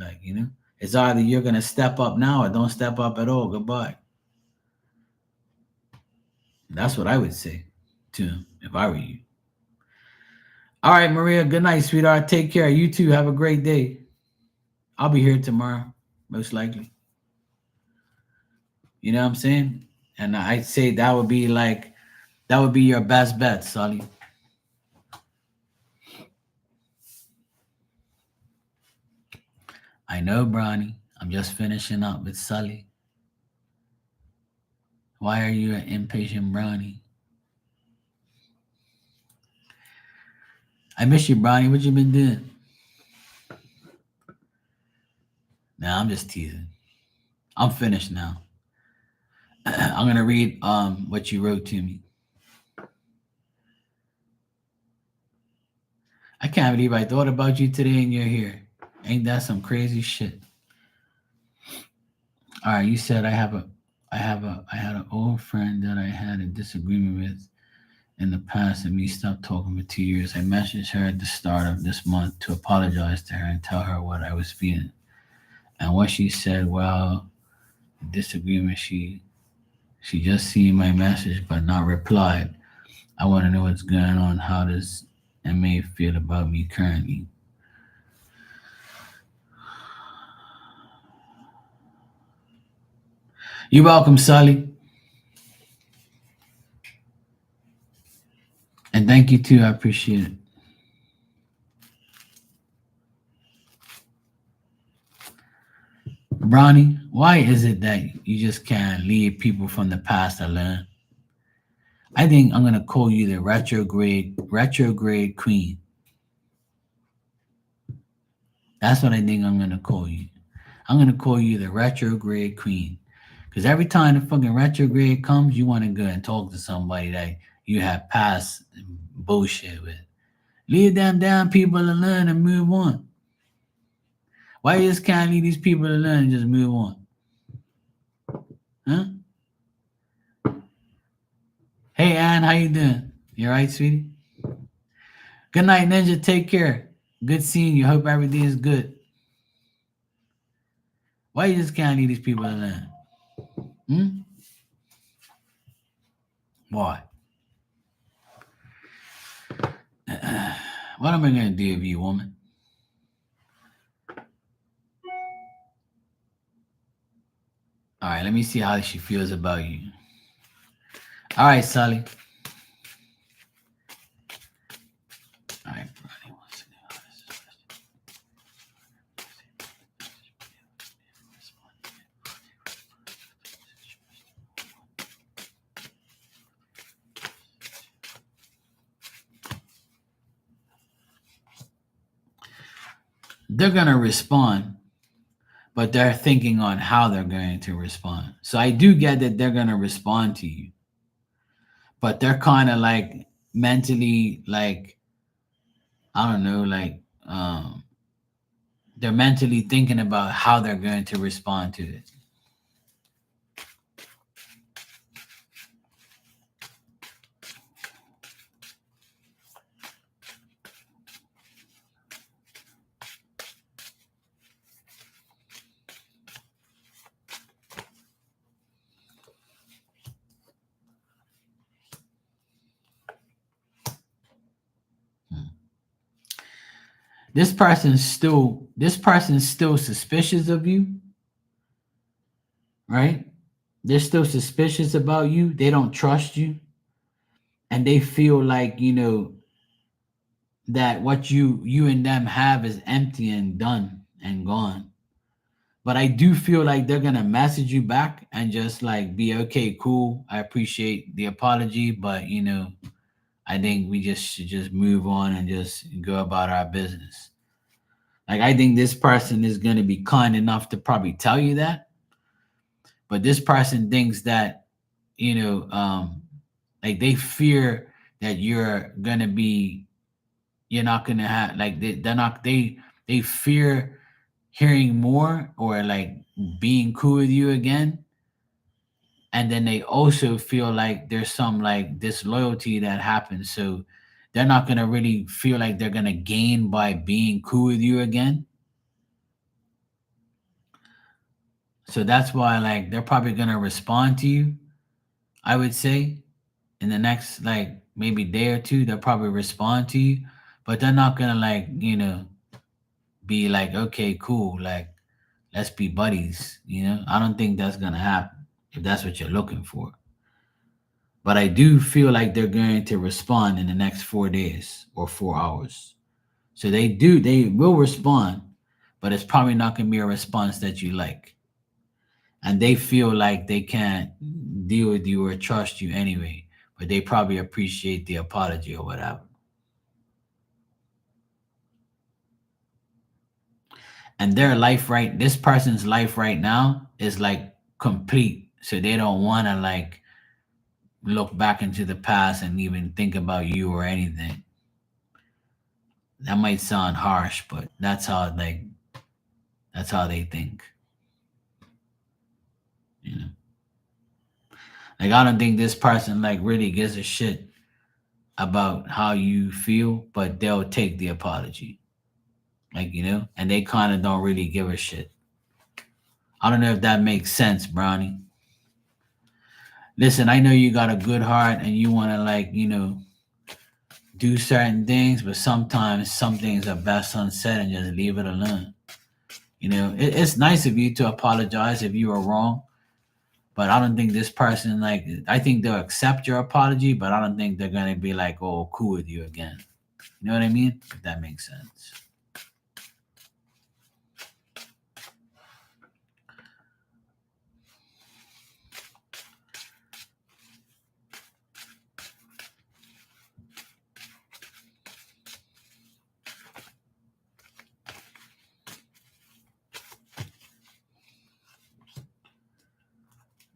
It's either you're gonna step up now or don't step up at all. Goodbye. That's what I would say to him if I were you. All right, Maria. Good night, sweetheart. Take care. You too. Have a great day. I'll be here tomorrow, most likely. You know what I'm saying? And I'd say that would be your best bet, Sully. I know, Bronny. I'm just finishing up with Sully. Why are you an impatient Bronny? I miss you, Bronny. What you been doing? Nah, I'm just teasing. I'm finished now. I'm gonna read what you wrote to me. I can't believe I thought about you today and you're here. Ain't that some crazy shit? All right, you said I had an old friend that I had a disagreement with in the past, and we stopped talking for 2 years. I messaged her at the start of this month to apologize to her and tell her what I was feeling. And what she said, well, disagreement, she just seen my message but not replied. I want to know what's going on. How does MA feel about me currently? You're welcome, Sully. And thank you too. I appreciate it. Ronnie, why is it that you just can't leave people from the past alone? I think I'm gonna call you the retrograde queen. That's what I think I'm gonna call you. I'm gonna call you the retrograde queen. Because every time the fucking retrograde comes, you want to go and talk to somebody that you have past bullshit with. Leave them damn people alone and move on. Why you just can't leave these people alone and just move on? Huh? Hey Ann, how you doing? You alright, sweetie? Good night, Ninja. Take care. Good seeing you. Hope everything is good. Why you just can't leave these people alone? Hmm? Why? What am I gonna do with you, woman? All right, let me see how she feels about you. All right, Sally. All right, Brody. They're gonna respond, but they're thinking on how they're going to respond. So I do get that they're gonna respond to you, but they're kind of like mentally, like I don't know, like they're mentally thinking about how they're going to respond to it. This person's still suspicious of you, right? They're still suspicious about you. They don't trust you, and they feel like that what you and them have is empty and done and gone. But I do feel like they're gonna message you back and just like be okay, cool. I appreciate the apology, but I think we just should just move on and just go about our business. Like I think this person is gonna be kind enough to probably tell you that, but this person thinks that you know, like they fear that you're not gonna have like they're not they fear hearing more or like being cool with you again, and then they also feel like there's some like disloyalty that happens, so they're not gonna really feel like they're gonna gain by being cool with you again. So that's why like they're probably gonna respond to you, I would say, in the next like maybe day or two. They'll probably respond to you, but they're not gonna like be like, okay, cool, like let's be buddies. I don't think that's gonna happen if that's what you're looking for. But I do feel like they're going to respond in the next 4 days or 4 hours. So they will respond, but it's probably not gonna be a response that you like. And they feel like they can't deal with you or trust you anyway, but they probably appreciate the apology or whatever. And this person's life right now is like complete. So they don't want to like look back into the past and even think about you or anything. That might sound harsh, but that's how they think. You know, like I don't think this person like really gives a shit about how you feel, but they'll take the apology. Like and they kind of don't really give a shit. I don't know if that makes sense, Brownie. Listen, I know you got a good heart and you want to like do certain things, but sometimes some things are best unsaid and just leave it alone. It's nice of you to apologize if you were wrong, but I don't think this person like. I think they'll accept your apology, but I don't think they're gonna be like, "Oh, cool with you again." You know what I mean? If that makes sense.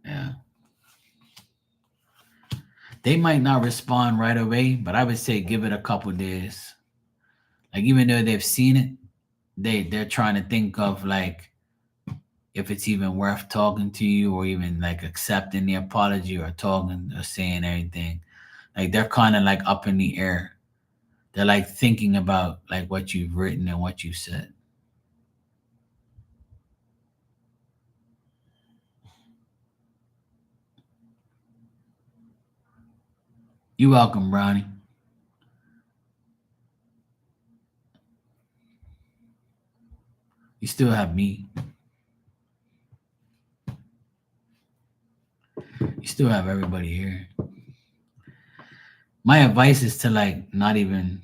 Yeah. They might not respond right away, but I would say give it a couple days. Like even though they've seen it, they're trying to think of like if it's even worth talking to you or even like accepting the apology or talking or saying anything. Like they're kind of like up in the air. They're like thinking about like what you've written and what you said. You're welcome, Ronnie. You still have me. You still have everybody here. My advice is to like not even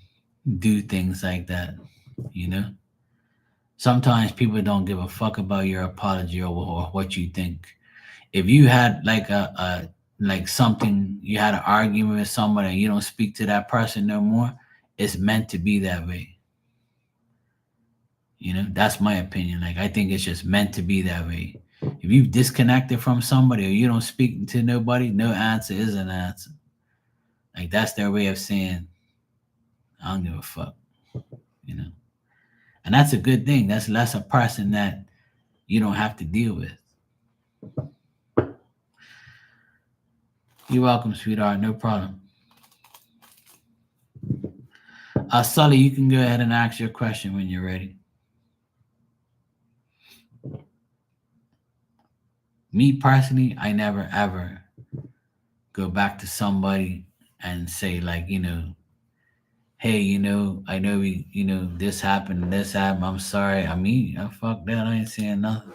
do things like that, you know? Sometimes people don't give a fuck about your apology or what you think. If you had like a like something you had an argument with somebody and you don't speak to that person no more, it's meant to be that way. You know, that's my opinion. Like I think it's just meant to be that way. If you've disconnected from somebody or you don't speak to nobody, no answer is an answer. Like that's their way of saying I don't give a fuck. You know, and that's a good thing. That's less a person that you don't have to deal with. You're welcome, sweetheart. No problem. Sully, you can go ahead and ask your question when you're ready. Me personally, I never ever go back to somebody and say like, hey, I know this happened and this happened. I'm sorry. I mean, fuck that. I ain't saying nothing.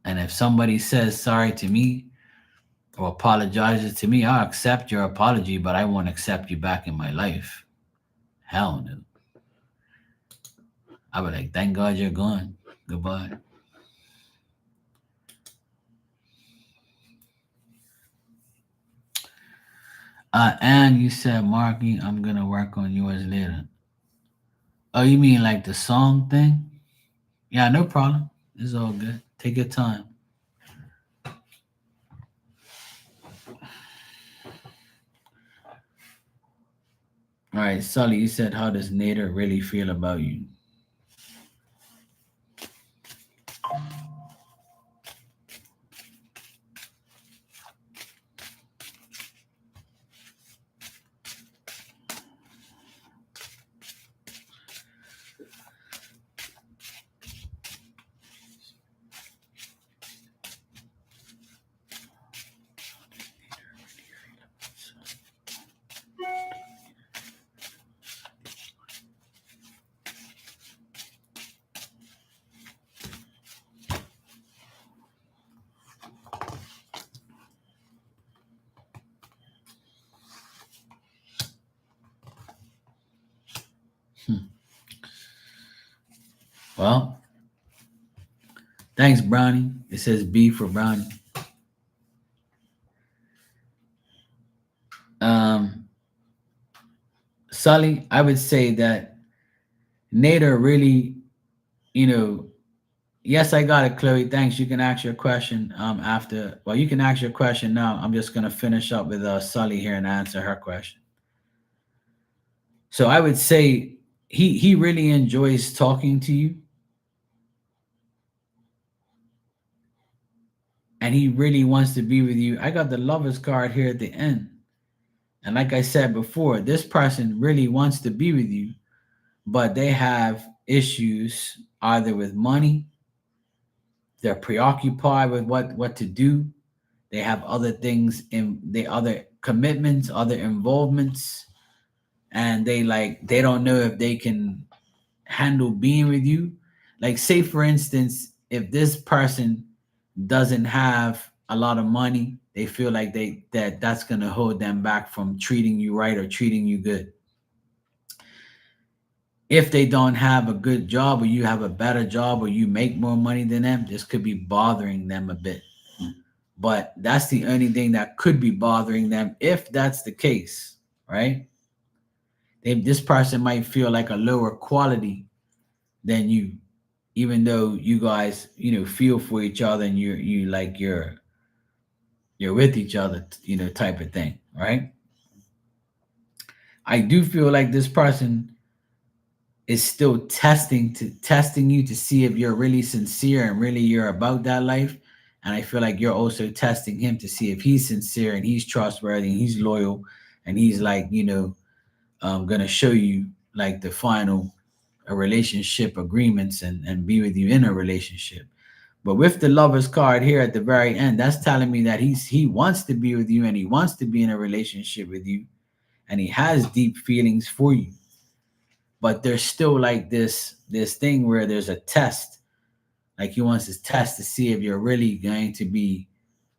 And if somebody says sorry to me or apologizes to me, I'll accept your apology, but I won't accept you back in my life. Hell no. I'll be like, thank God you're gone. Goodbye. And you said, Marky, I'm gonna work on yours later. Oh, you mean like the song thing? Yeah, no problem. It's all good. Take your time. All right, Sully, you said, how does Nader really feel about you? Hmm. Well, thanks, Brownie. It says B for Brownie. Um, Sully, I would say that Nader really, you know, yes, I got it, Chloe. Thanks. You can ask your question after. Well, you can ask your question now. I'm just gonna finish up with Sully here and answer her question. So I would say he really enjoys talking to you, and he really wants to be with you. I got the lovers card here at the end, and like I said before, this person really wants to be with you, but they have issues either with money. They're preoccupied with what to do. They have other things in the other commitments, other involvements, and they don't know if they can handle being with you. Like say for instance, if this person doesn't have a lot of money, they feel like that's going to hold them back from treating you right or treating you good. If they don't have a good job or you have a better job or you make more money than them, this could be bothering them a bit. But that's the only thing that could be bothering them if that's the case, right? This person might feel like a lower quality than you, even though you guys, feel for each other and you're with each other, type of thing, right? I do feel like this person is still testing you to see if you're really sincere and really you're about that life. And I feel like you're also testing him to see if he's sincere and he's trustworthy and he's loyal and he's like, gonna show you like the final relationship agreements and be with you in a relationship. But with the lover's card here at the very end, that's telling me that he wants to be with you and he wants to be in a relationship with you and he has deep feelings for you. But there's still like this thing where there's a test. Like he wants to test to see if you're really going to be,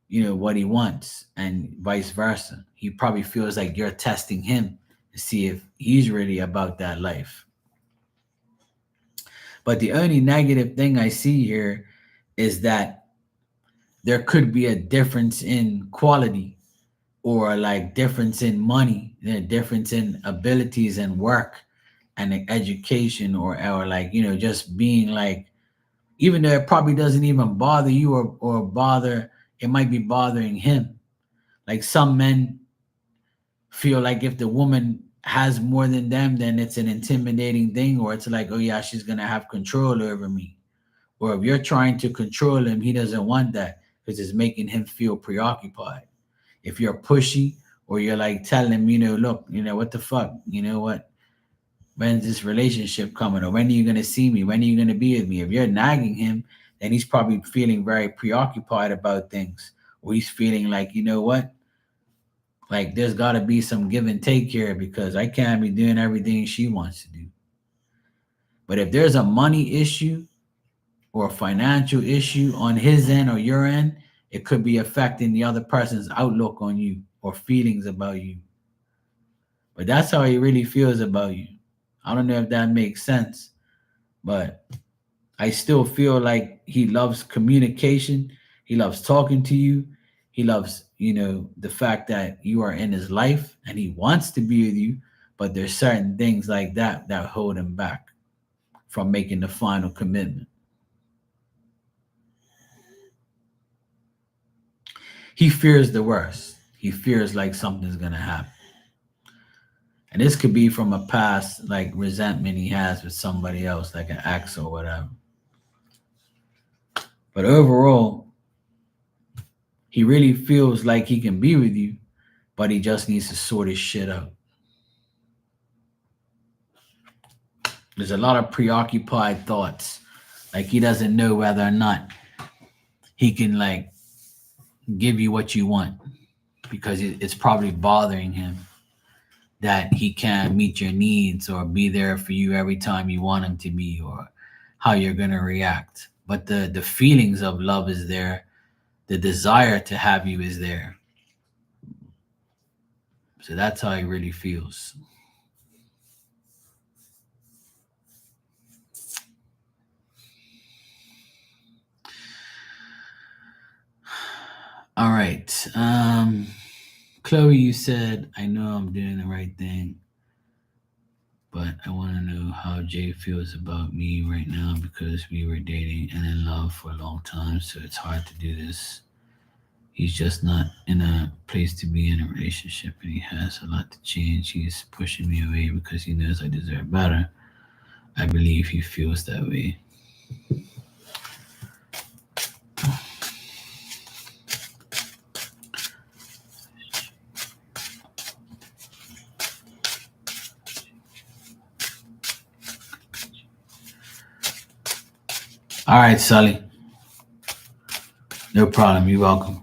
what he wants and vice versa. He probably feels like you're testing him to see if he's really about that life. But the only negative thing I see here is that there could be a difference in quality or like difference in money, a difference in abilities and work and education or like, just being like, even though it probably doesn't even bother you or bother, it might be bothering him. Like some men feel like if the woman has more than them, then it's an intimidating thing, or it's like, oh yeah, she's gonna have control over me. Or if you're trying to control him, he doesn't want that because it's making him feel preoccupied. If you're pushy or you're like telling him, look, what the fuck, what, when's this relationship coming? Or when are you gonna see me? When are you gonna be with me? If you're nagging him, then he's probably feeling very preoccupied about things. Or he's feeling like, what? Like there's gotta be some give and take here because I can't be doing everything she wants to do. But if there's a money issue or a financial issue on his end or your end, it could be affecting the other person's outlook on you or feelings about you. But that's how he really feels about you. I don't know if that makes sense, but I still feel like he loves communication. He loves talking to you. He loves, the fact that you are in his life and he wants to be with you, but there's certain things like that hold him back from making the final commitment. He fears the worst. He fears like something's gonna happen. And this could be from a past like resentment he has with somebody else, like an ex or whatever. But overall, he really feels like he can be with you, but he just needs to sort his shit out. There's a lot of preoccupied thoughts. Like he doesn't know whether or not he can like give you what you want because it's probably bothering him that he can't meet your needs or be there for you every time you want him to be or how you're going to react. But the feelings of love is there. The desire to have you is there. So that's how he really feels. All right. Chloe, you said, I know I'm doing the right thing, but I want to know how Jay feels about me right now because we were dating and in love for a long time, so it's hard to do this. He's just not in a place to be in a relationship and he has a lot to change. He's pushing me away because he knows I deserve better. I believe he feels that way. All right, Sully. No problem. You're welcome.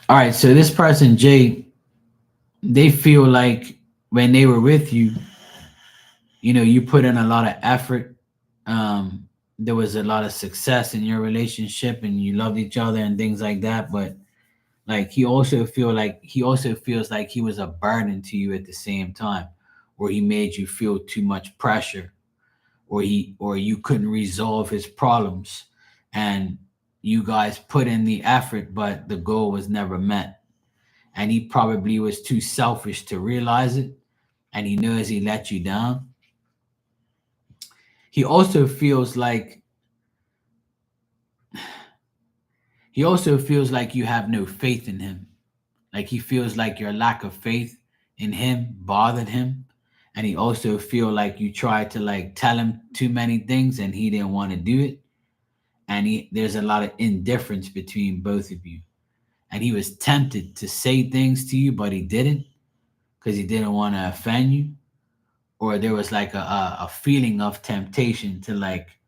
All right, so this person, Jay, they feel like when they were with you, you put in a lot of effort. There was a lot of success in your relationship and you loved each other and things like that. But Like he also feels like he was a burden to you at the same time, or he made you feel too much pressure, or you couldn't resolve his problems, and you guys put in the effort but the goal was never met, and he probably was too selfish to realize it, and he knows he let you down. He also feels like he also feels like you have no faith in him. Like he feels like your lack of faith in him bothered him. And he also feel like you tried to like tell him too many things and he didn't want to do it. And there's a lot of indifference between both of you. And he was tempted to say things to you, but he didn't because he didn't want to offend you. Or there was like a feeling of temptation to like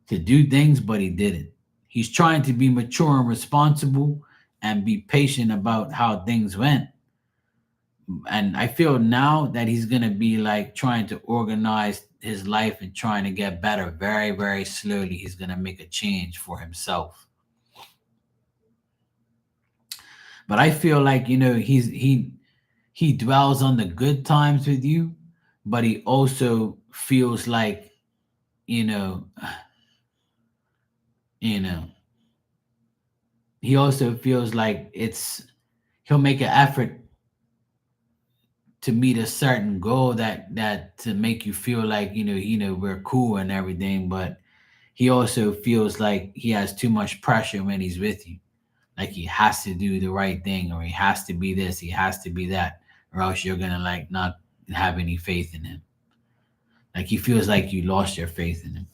to do things, but he didn't. He's trying to be mature and responsible and be patient about how things went. And I feel now that he's gonna be like trying to organize his life and trying to get better very, very slowly. He's gonna make a change for himself. But I feel like he dwells on the good times with you, but he also feels like you know you know he also feels like he'll make an effort to meet a certain goal that to make you feel like we're cool and everything, but he also feels like he has too much pressure when he's with you, like he has to do the right thing, or he has to be this, he has to be that, or else you're gonna like not have any faith in him. Like he feels like you lost your faith in him.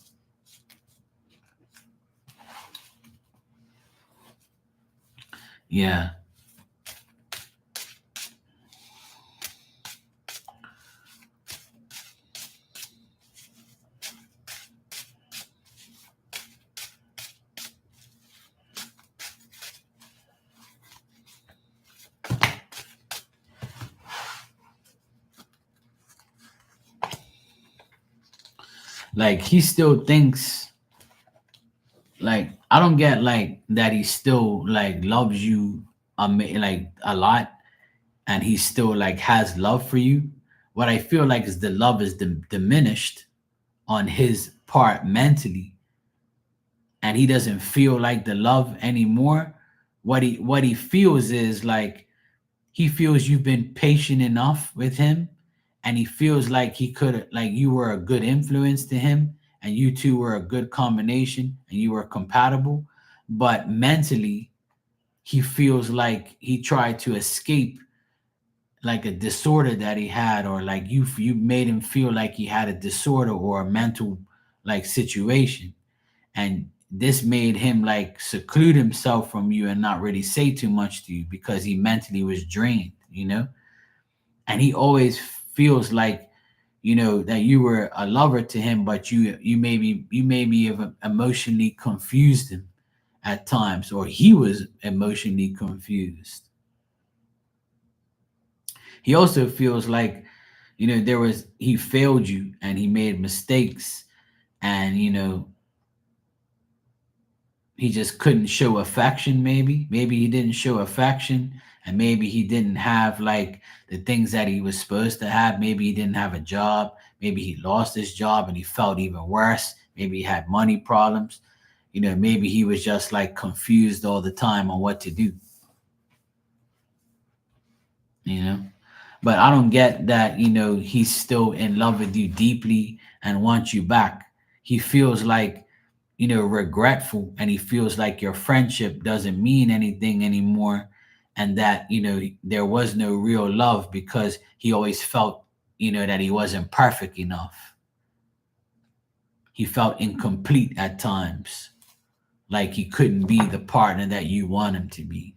Yeah. Like he still thinks, like I don't get like that he still like loves you like a lot, and he still like has love for you. What I feel like is the love is diminished on his part mentally, and he doesn't feel like the love anymore. What he feels is like he feels you've been patient enough with him, and he feels like he could like you were a good influence to him, and you two were a good combination and you were compatible. But mentally he feels like he tried to escape like a disorder that he had, or like you made him feel like he had a disorder or a mental like situation, and this made him like seclude himself from you and not really say too much to you because he mentally was drained. And he always feels like that you were a lover to him, but you maybe have emotionally confused him at times, or he was emotionally confused. He also feels like he failed you and he made mistakes, and he just couldn't show affection. Maybe he didn't show affection, and maybe he didn't have like the things that he was supposed to have. Maybe he didn't have a job. Maybe he lost his job and he felt even worse. Maybe he had money problems. Maybe he was just like confused all the time on what to do. you know but I don't get that. He's still in love with you deeply and wants you back. He feels like regretful, and he feels like your friendship doesn't mean anything anymore, and that there was no real love because he always felt that he wasn't perfect enough. He felt incomplete at times, like he couldn't be the partner that you want him to be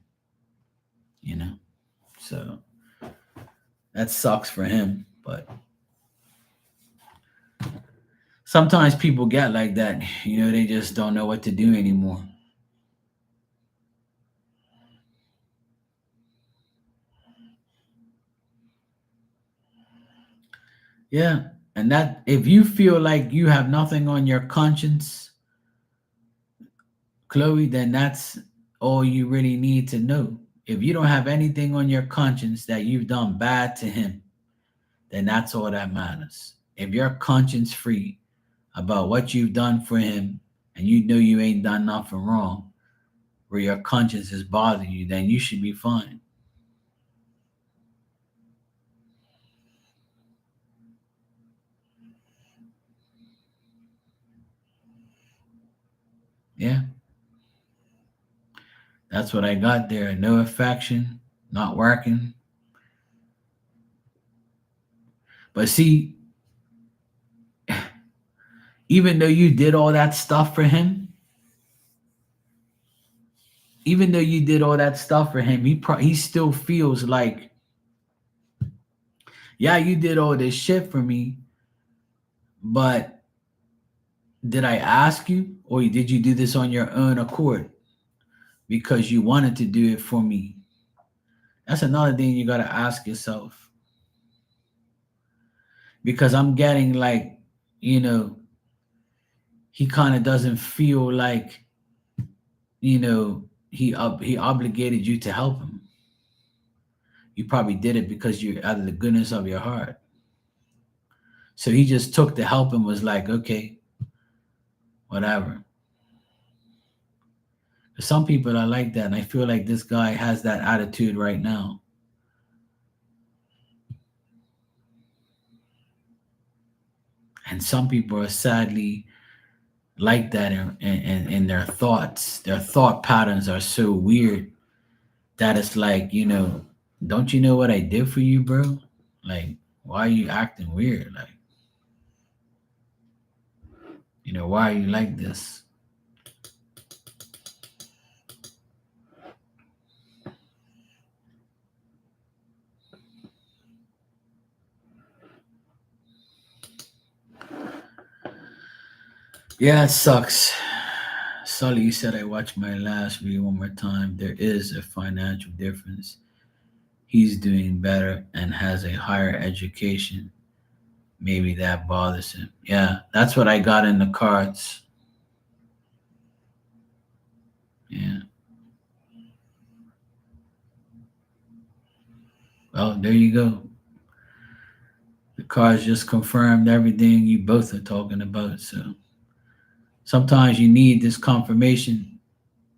you know so that sucks for him, but sometimes people get like that. They just don't know what to do anymore. Yeah. And that, if you feel like you have nothing on your conscience, Chloe, then that's all you really need to know. If you don't have anything on your conscience that you've done bad to him, then that's all that matters. If you're conscience free about what you've done for him and you know you ain't done nothing wrong, where your conscience is bothering you, then you should be fine. Yeah, that's what I got there. No affection, not working. But see, even though you did all that stuff for him, even though you did all that stuff for him, he still feels like, yeah, you did all this shit for me, but did I ask you, or did you do this on your own accord because you wanted to do it for me? That's another thing you gotta ask yourself. Because I'm getting like, you know, he kind of doesn't feel like, he obligated you to help him. You probably did it because you out of the goodness of your heart. So he just took the help and was like, okay, whatever. Some people are like that, and I feel like this guy has that attitude right now. And some people are sadly like that in their thoughts. Their thought patterns are so weird that it's like, don't you know what I did for you, bro? Like, why are you acting weird? Like, why are you like this? Yeah, it sucks. Sully, you said I watched my last video one more time. There is a financial difference. He's doing better and has a higher education. Maybe that bothers him. Yeah, that's what I got in the cards. Yeah. Well, there you go. The cards just confirmed everything you both are talking about. So sometimes you need this confirmation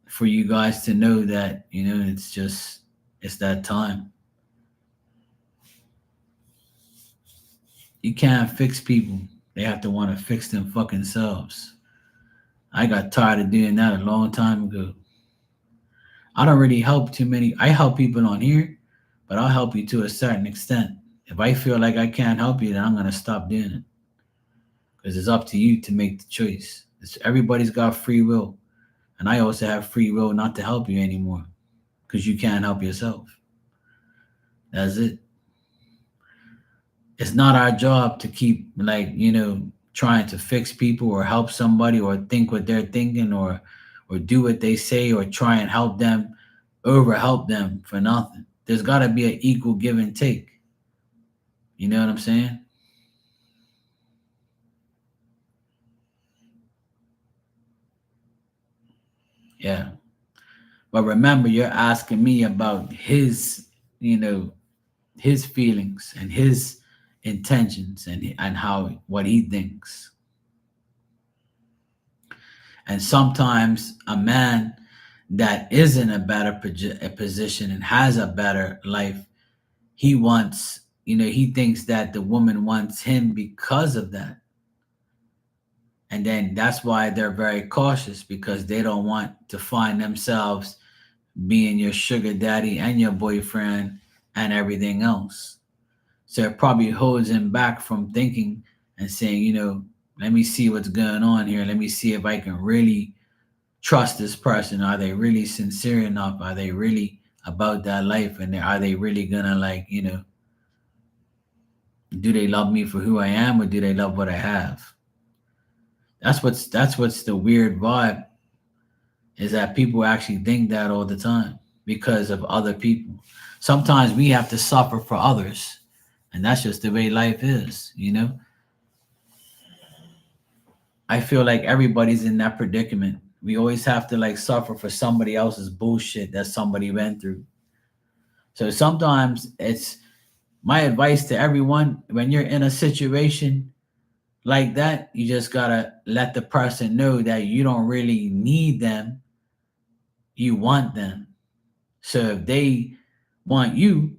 for you guys to know that, it's that time. You can't fix people. They have to want to fix them fucking selves. I got tired of doing that a long time ago. I don't really help too many. I help people on here, but I'll help you to a certain extent. If I feel like I can't help you, then I'm gonna stop doing it. Because it's up to you to make the choice. Everybody's got free will. And I also have free will not to help you anymore. Because you can't help yourself. That's it. It's not our job to keep trying to fix people or help somebody or think what they're thinking or do what they say or try and help them over help them for nothing. There's got to be an equal give and take. You know what I'm saying? Yeah. But remember, you're asking me about you know, his feelings and his intentions and how what he thinks. And sometimes a man that is in a better a position and has a better life, he wants, he thinks that the woman wants him because of that. And then that's why they're very cautious because they don't want to find themselves being your sugar daddy and your boyfriend and everything else. So it probably holds him back from thinking and saying, let me see what's going on here. Let me see if I can really trust this person. Are they really sincere enough? Are they really about that life? And are they really gonna do they love me for who I am or do they love what I have? That's what's the weird vibe is that people actually think that all the time because of other people. Sometimes we have to suffer for others, and that's just the way life is. I feel like everybody's in that predicament. We always have to suffer for somebody else's bullshit that somebody went through. So sometimes it's my advice to everyone when you're in a situation like that, you just gotta let the person know that you don't really need them, you want them. So if they want you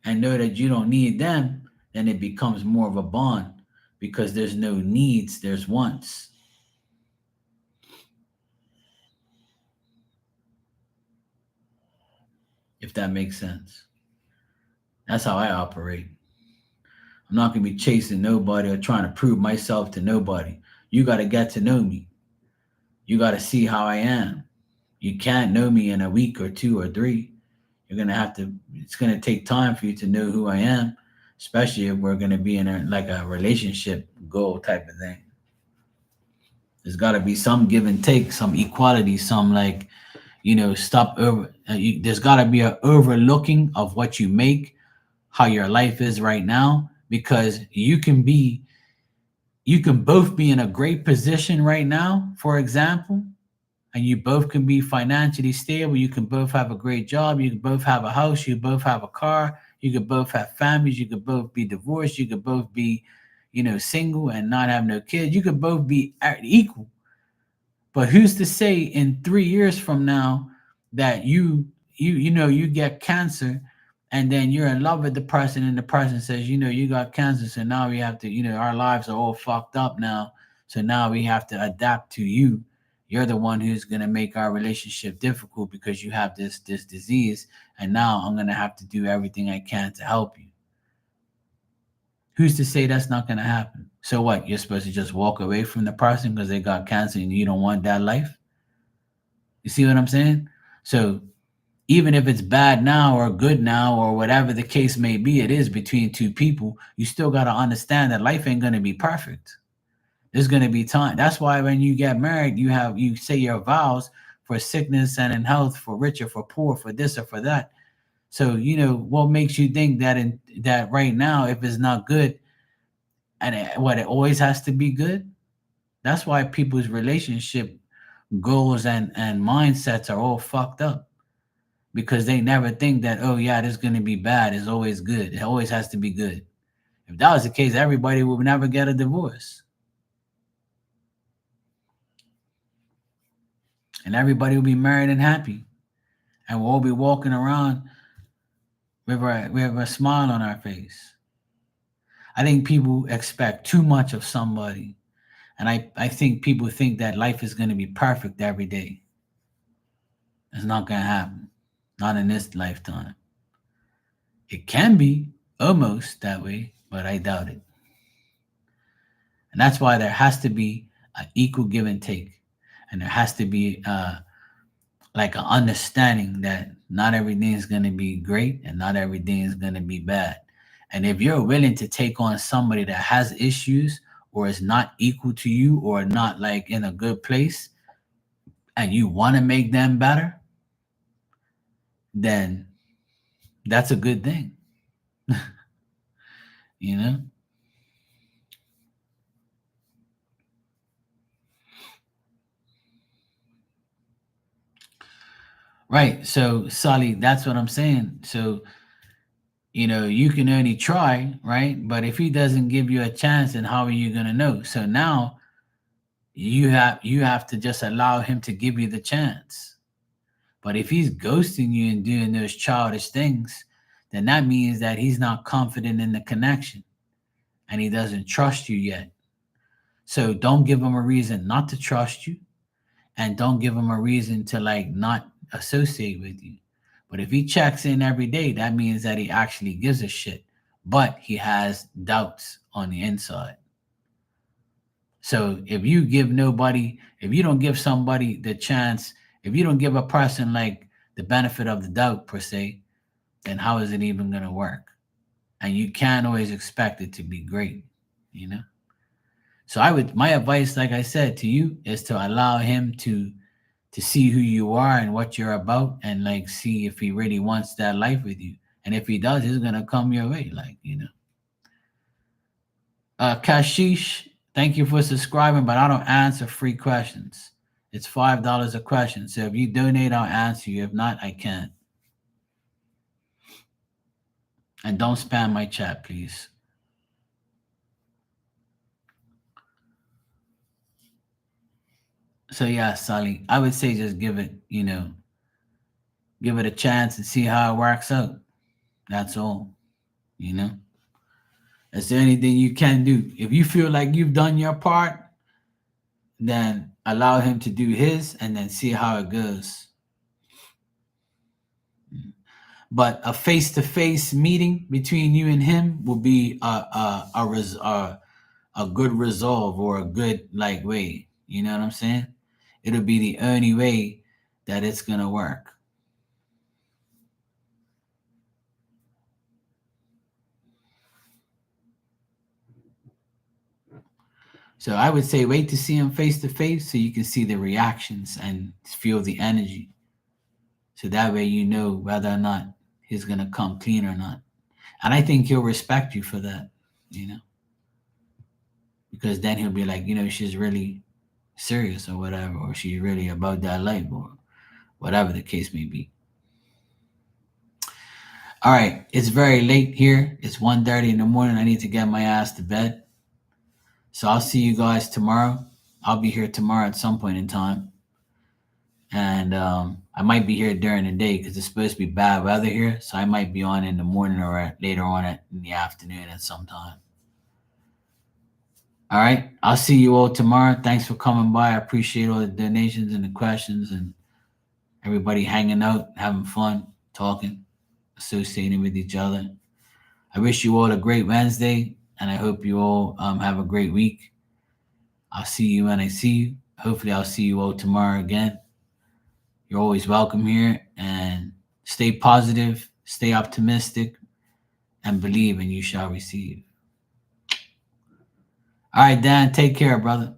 and know that you don't need them, then it becomes more of a bond because there's no needs, there's wants. If that makes sense. That's how I operate. I'm not gonna be chasing nobody or trying to prove myself to nobody. You gotta get to know me. You gotta see how I am. You can't know me in a week or two or three. You're gonna have to. It's gonna take time for you to know who I am, especially if we're gonna be in like a relationship goal type of thing. There's got to be some give and take, some equality, some like stop over. There's got to be a overlooking of what you make, how your life is right now, because you can both be in a great position right now, for example, and you both can be financially stable. You can both have a great job. You can both have a house. You both have a car. You could both have families. You could both be divorced. You could both be, single and not have no kids. You could both be equal. But who's to say in 3 years from now that you get cancer and then you're in love with the person and the person says, you got cancer, so now we have to, our lives are all fucked up now. So now we have to adapt to you. You're the one who's gonna make our relationship difficult because you have this disease, and now I'm gonna have to do everything I can to help you. Who's to say that's not gonna happen? So what? You're supposed to just walk away from the person because they got cancer and you don't want that life? You see what I'm saying? So even if it's bad now or good now or whatever the case may be, it is between two people. You still got to understand that life ain't going to be perfect. There's going to be time. That's why when you get married, you say your vows for sickness and in health, for rich or for poor, for this or for that. So what makes you think that that right now, if it's not good, and it always has to be good? That's why people's relationship goals and mindsets are all fucked up because they never think that, oh yeah, this is going to be bad. It's always good. It always has to be good. If that was the case, everybody would never get a divorce and everybody would be married and happy, and we'll all be walking around with a smile on our face. I think people expect too much of somebody, and I think people think that life is going to be perfect every day. It's not going to happen, not in this lifetime. It can be almost that way, but I doubt it. And that's why there has to be an equal give and take. And there has to be like an understanding that not everything is going to be great and not everything is going to be bad. And if you're willing to take on somebody that has issues or is not equal to you or not like in a good place and you want to make them better, then that's a good thing. you know? Right. So, Sally, that's what I'm saying. So, you can only try, right? But if he doesn't give you a chance, then how are you gonna know? So now you have to just allow him to give you the chance. But if he's ghosting you and doing those childish things, then that means that he's not confident in the connection and he doesn't trust you yet. So don't give him a reason not to trust you and don't give him a reason to like not associate with you. But if he checks in every day, that means that he actually gives a shit, but he has doubts on the inside. So if you don't give somebody the chance, if you don't give a person like the benefit of the doubt per se, then how is it even going to work? And you can't always expect it to be great, you know? So my advice, like I said to you, is to allow him to see who you are and what you're about and like see if he really wants that life with you. And if he does, he's gonna come your way, Kashish, thank you for subscribing, but I don't answer free questions. It's $5 a question. So if you donate, I'll answer you. If not, I can't. And don't spam my chat, please. So yeah, Sally, I would say just give it, give it a chance and see how it works out. That's all, you know. Is there anything you can do? If you feel like you've done your part, then allow him to do his and then see how it goes. But a face-to-face meeting between you and him will be a good resolve or a good like way. You know what I'm saying? It'll be the only way that it's gonna work. So I would say wait to see him face to face so you can see the reactions and feel the energy. So that way you know whether or not he's gonna come clean or not. And I think he'll respect you for that, you know, because then he'll be like, she's really serious or whatever, or she's really about that life or whatever the case may be. All right, it's very late here. It's 1:30 in the morning. I need to get my ass to bed. So I'll see you guys tomorrow. I'll be here tomorrow at some point in time. And I might be here during the day because it's supposed to be bad weather here. So I might be on in the morning or later on in the afternoon at some time. All right. I'll see you all tomorrow. Thanks for coming by. I appreciate all the donations and the questions and everybody hanging out, having fun, talking, associating with each other. I wish you all a great Wednesday, and I hope you all have a great week. I'll see you when I see you. Hopefully, I'll see you all tomorrow again. You're always welcome here, and stay positive, stay optimistic, and believe, and you shall receive. All right, Dan, take care, brother.